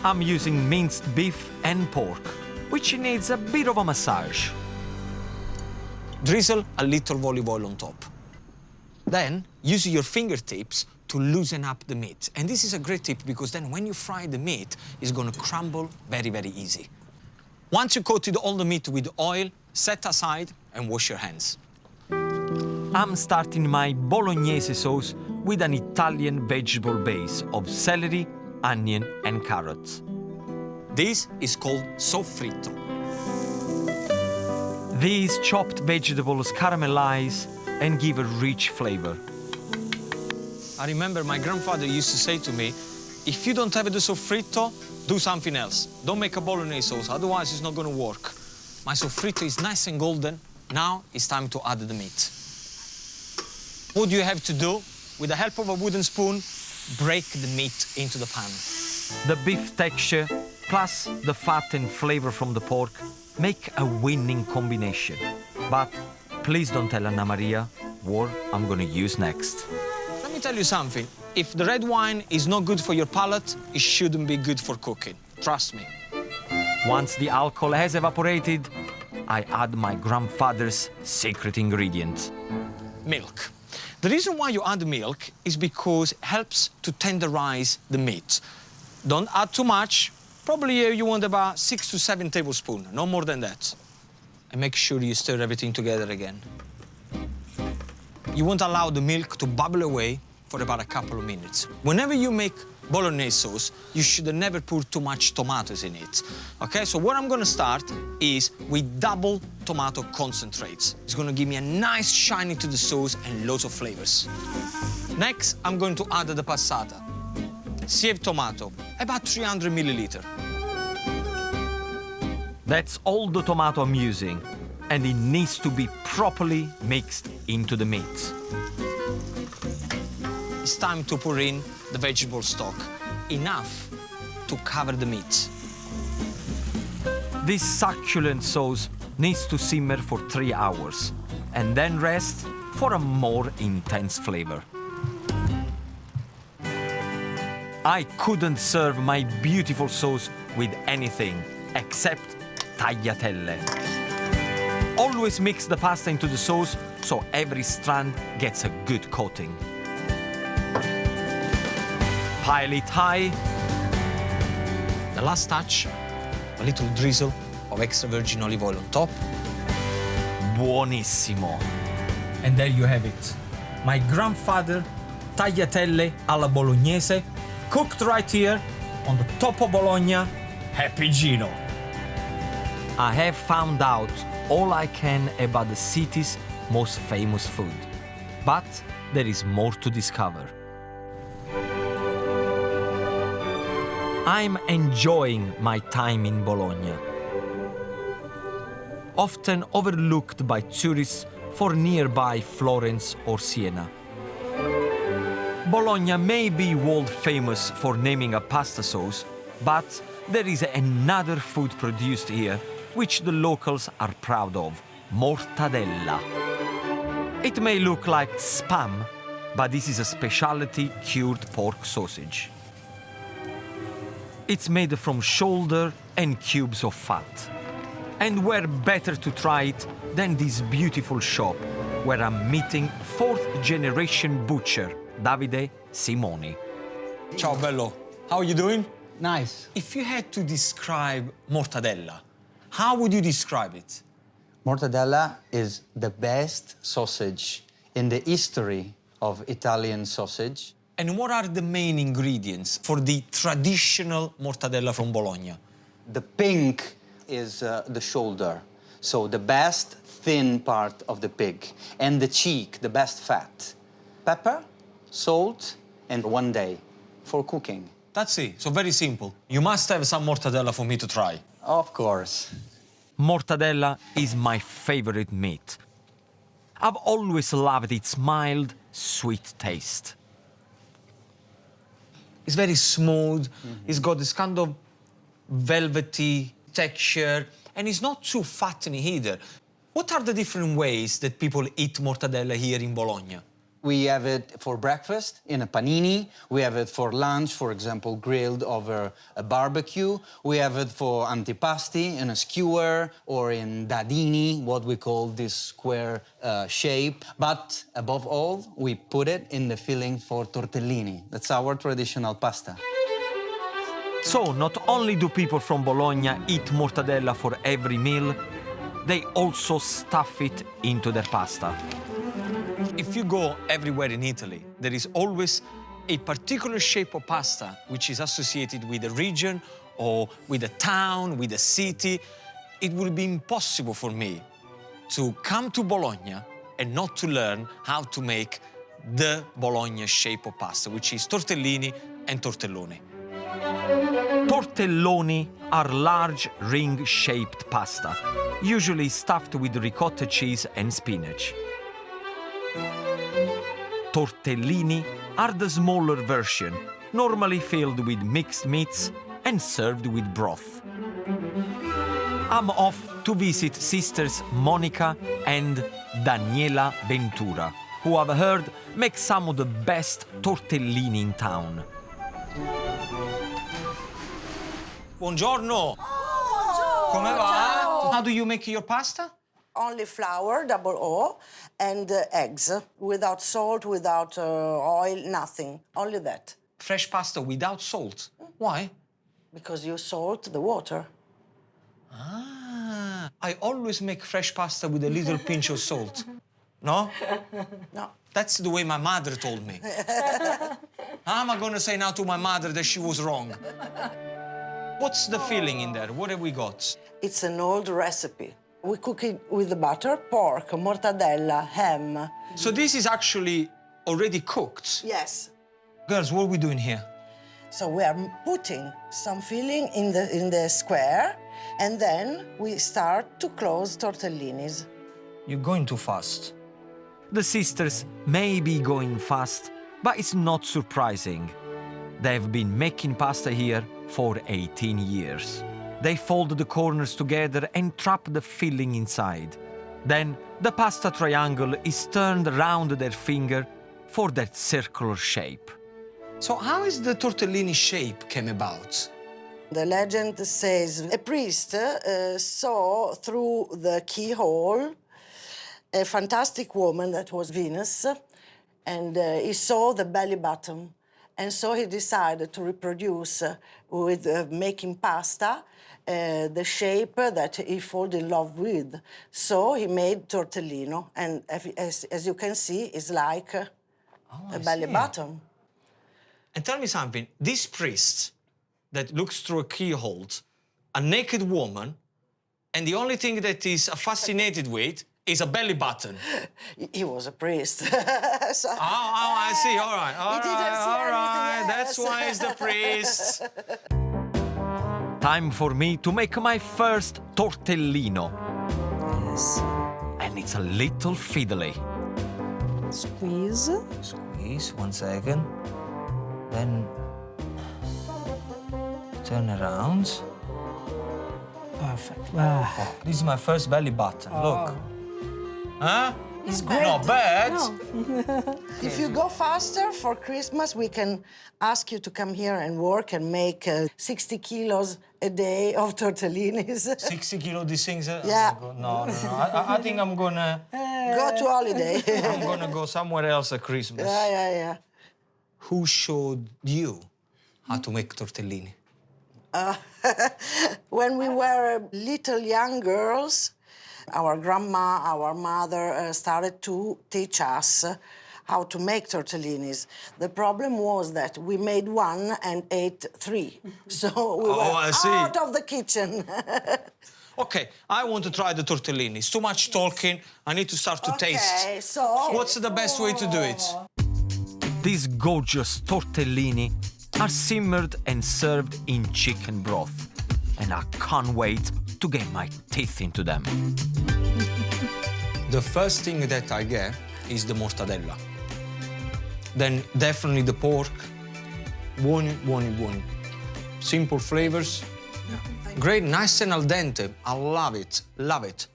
I'm using minced beef and pork, which needs a bit of a massage. Drizzle a little olive oil on top. Then use your fingertips to loosen up the meat. And this is a great tip because then when you fry the meat, it's gonna crumble very, very easy. Once you coated all the meat with oil, set aside and wash your hands. I'm starting my bolognese sauce with an Italian vegetable base of celery, onion and carrots. This is called soffritto. These chopped vegetables caramelize and give a rich flavor. I remember my grandfather used to say to me, if you don't have the soffritto, do something else. Don't make a bolognese sauce, otherwise it's not going to work. My soffritto is nice and golden. Now it's time to add the meat. What you have to do, with the help of a wooden spoon, break the meat into the pan. The beef texture plus the fat and flavor from the pork make a winning combination. But please don't tell Anna Maria what I'm going to use next. Let me tell you something. If the red wine is not good for your palate, it shouldn't be good for cooking. Trust me. Once the alcohol has evaporated, I add my grandfather's secret ingredient. Milk. The reason why you add milk is because it helps to tenderize the meat. Don't add too much. Probably you want about 6 to 7 tablespoons, no more than that. And make sure you stir everything together again. You won't allow the milk to bubble away for about a couple of minutes. Whenever you make bolognese sauce, you should never put too much tomatoes in it. Okay, so what I'm gonna start is with double tomato concentrates. It's gonna give me a nice shine to the sauce and lots of flavors. Next, I'm going to add the passata. Sieve tomato, about 300 milliliter. That's all the tomato I'm using, and it needs to be properly mixed into the meat. It's time to pour in the vegetable stock, enough to cover the meat. This succulent sauce needs to simmer for 3 hours, and then rest for a more intense flavor. I couldn't serve my beautiful sauce with anything except tagliatelle. Always mix the pasta into the sauce so every strand gets a good coating. Pile it high. The last touch, a little drizzle of extra virgin olive oil on top. Buonissimo. And there you have it. My grandfather tagliatelle alla bolognese, cooked right here on the top of Bologna. Happy Gino. I have found out all I can about the city's most famous food. But there is more to discover. I'm enjoying my time in Bologna. Often overlooked by tourists for nearby Florence or Siena. Bologna may be world famous for naming a pasta sauce, but there is another food produced here which the locals are proud of: mortadella. It may look like spam, but this is a specialty cured pork sausage. It's made from shoulder and cubes of fat. And where better to try it than this beautiful shop where I'm meeting 4th generation butcher Davide Simoni. Ciao bello, how are you doing? Nice. If you had to describe mortadella, how would you describe it? Mortadella is the best sausage in the history of Italian sausage. And what are the main ingredients for the traditional mortadella from Bologna? The pink is the shoulder, so the best thin part of the pig, and the cheek, the best fat. Pepper, salt, and 1 day for cooking. That's it, so very simple. You must have some mortadella for me to try. Of course. Mortadella is my favorite meat. I've always loved its mild, sweet taste. It's very smooth, it's got this kind of velvety texture, and it's not too fattening either. What are the different ways that people eat mortadella here in Bologna? We have it for breakfast in a panini. We have it for lunch, for example, grilled over a barbecue. We have it for antipasti in a skewer or in dadini, what we call this square shape. But above all, we put it in the filling for tortellini. That's our traditional pasta. So not only do people from Bologna eat mortadella for every meal, they also stuff it into their pasta. If you go everywhere in Italy, there is always a particular shape of pasta which is associated with a region or with a town, with a city, it would be impossible for me to come to Bologna and not to learn how to make the Bologna shape of pasta, which is tortellini and tortelloni. Tortelloni are large ring-shaped pasta, usually stuffed with ricotta cheese and spinach. Tortellini are the smaller version, normally filled with mixed meats and served with broth. I'm off to visit sisters Monica and Daniela Ventura, who I've heard make some of the best tortellini in town. Buongiorno! Come va? How do you make your pasta? Only flour, double O, and eggs, without salt, without oil, nothing, only that. Fresh pasta without salt. Why? Because you salt the water. Ah, I always make fresh pasta with a little pinch of salt. No? No. That's the way my mother told me. How am I going to say now to my mother that she was wrong? What's the filling in there? What have we got? It's an old recipe. We cook it with the butter, pork, mortadella, ham. So this is actually already cooked? Yes. Girls, what are we doing here? So we are putting some filling in the square, and then we start to close tortellinis. You're going too fast. The sisters may be going fast, but it's not surprising. They've been making pasta here for 18 years. They fold the corners together and trap the filling inside. Then the pasta triangle is turned around their finger for that circular shape. So how is the tortellini shape came about? The legend says a priest saw through the keyhole a fantastic woman that was Venus, and he saw the belly button. And so he decided to reproduce with making pasta the shape that he fell in love with. So he made tortellino, and as you can see, it's like a belly button. And tell me something, this priest that looks through a keyhole, a naked woman, and the only thing that he's fascinated with is a belly button. He was a priest. So I see, all right, all right, that's why he's the priest. Time for me to make my first tortellino. Yes. And it's a little fiddly. Squeeze. Squeeze, 1 second. Then turn around. Perfect. Oh, this is my first belly button, look. Huh? It's great. Not bad. No. If you go faster for Christmas, we can ask you to come here and work and make 60 kilos a day of tortellinis. 60 kilos, these things? Yeah. No. I think I'm gonna... Go to holiday. I'm gonna go somewhere else at Christmas. Yeah. Who showed you how to make tortellini? When we were little young girls, our grandma, our mother started to teach us how to make tortellinis. The problem was that we made one and ate 3. So we were out of the kitchen. Okay, I want to try the tortellini. It's too much talking. I need to start to taste. Okay, so... What's the best way to do it? These gorgeous tortellini are simmered and served in chicken broth. And I can't wait to get my teeth into them. The first thing that I get is the mortadella. Then definitely the pork. Buoni. Simple flavors. Great, nice and al dente. I love it.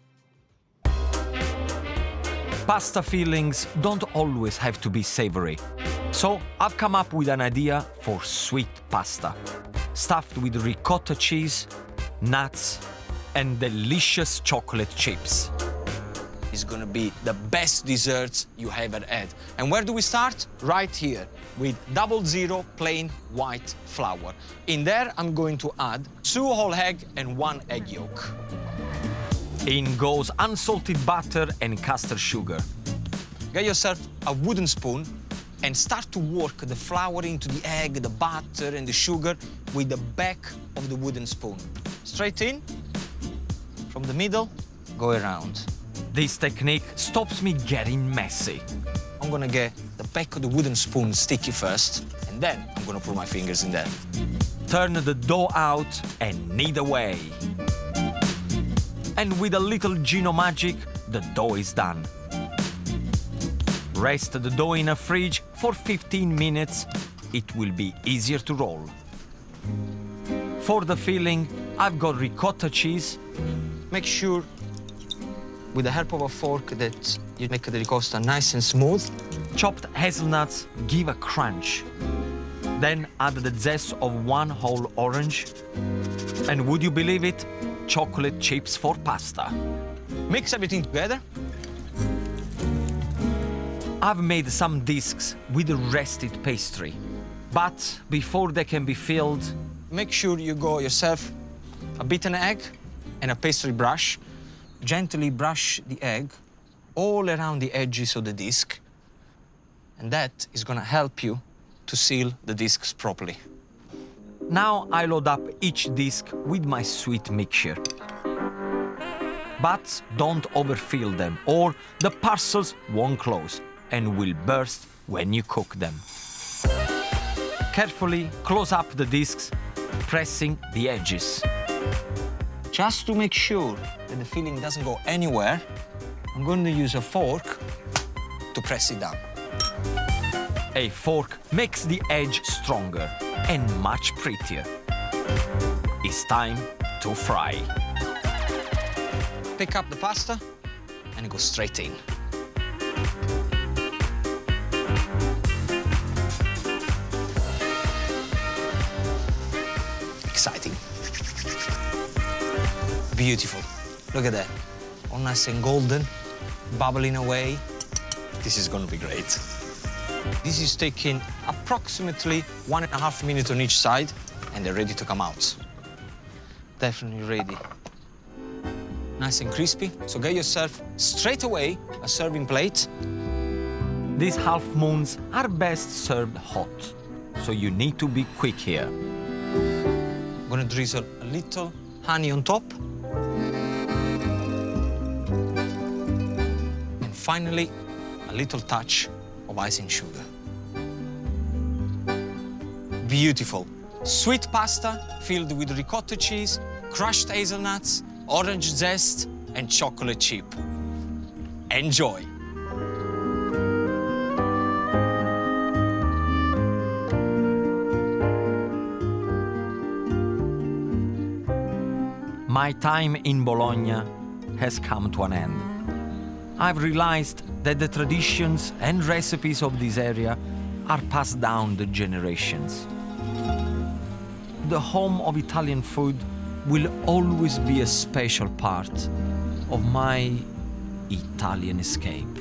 Pasta fillings don't always have to be savory. So I've come up with an idea for sweet pasta, stuffed with ricotta cheese, nuts, and delicious chocolate chips. It's gonna be the best dessert you ever had. And where do we start? Right here, with 00 plain white flour. In there, I'm going to add 2 whole eggs and 1 egg yolk. In goes unsalted butter and caster sugar. Get yourself a wooden spoon and start to work the flour into the egg, the butter, and the sugar with the back of the wooden spoon. Straight in, from the middle, go around. This technique stops me getting messy. I'm gonna get the back of the wooden spoon sticky first, and then I'm gonna put my fingers in there. Turn the dough out and knead away. And with a little Gino magic, the dough is done. Rest the dough in a fridge for 15 minutes. It will be easier to roll. For the filling, I've got ricotta cheese. Make sure, with the help of a fork, that you make the ricotta nice and smooth. Chopped hazelnuts give a crunch. Then add the zest of 1 whole orange. And would you believe it? Chocolate chips for pasta. Mix everything together. I've made some discs with rested pastry. But before they can be filled, make sure you go yourself a beaten egg and a pastry brush. Gently brush the egg all around the edges of the disc. And that is gonna help you to seal the discs properly. Now I load up each disc with my sweet mixture. But don't overfill them, or the parcels won't close and will burst when you cook them. Carefully close up the discs, pressing the edges. Just to make sure that the filling doesn't go anywhere, I'm going to use a fork to press it down. A fork makes the edge stronger and much prettier. It's time to fry. Pick up the pasta and go straight in. Exciting. Beautiful. Look at that. All nice and golden, bubbling away. This is gonna be great. This is taking approximately 1.5 minutes on each side, and they're ready to come out. Definitely ready. Nice and crispy, so get yourself straight away a serving plate. These half moons are best served hot, so you need to be quick here. I'm gonna drizzle a little honey on top. And finally, a little touch of icing sugar. Beautiful. Sweet pasta filled with ricotta cheese, crushed hazelnuts, orange zest, and chocolate chip. Enjoy. My time in Bologna has come to an end. I've realized that the traditions and recipes of this area are passed down the generations. The home of Italian food will always be a special part of my Italian escape.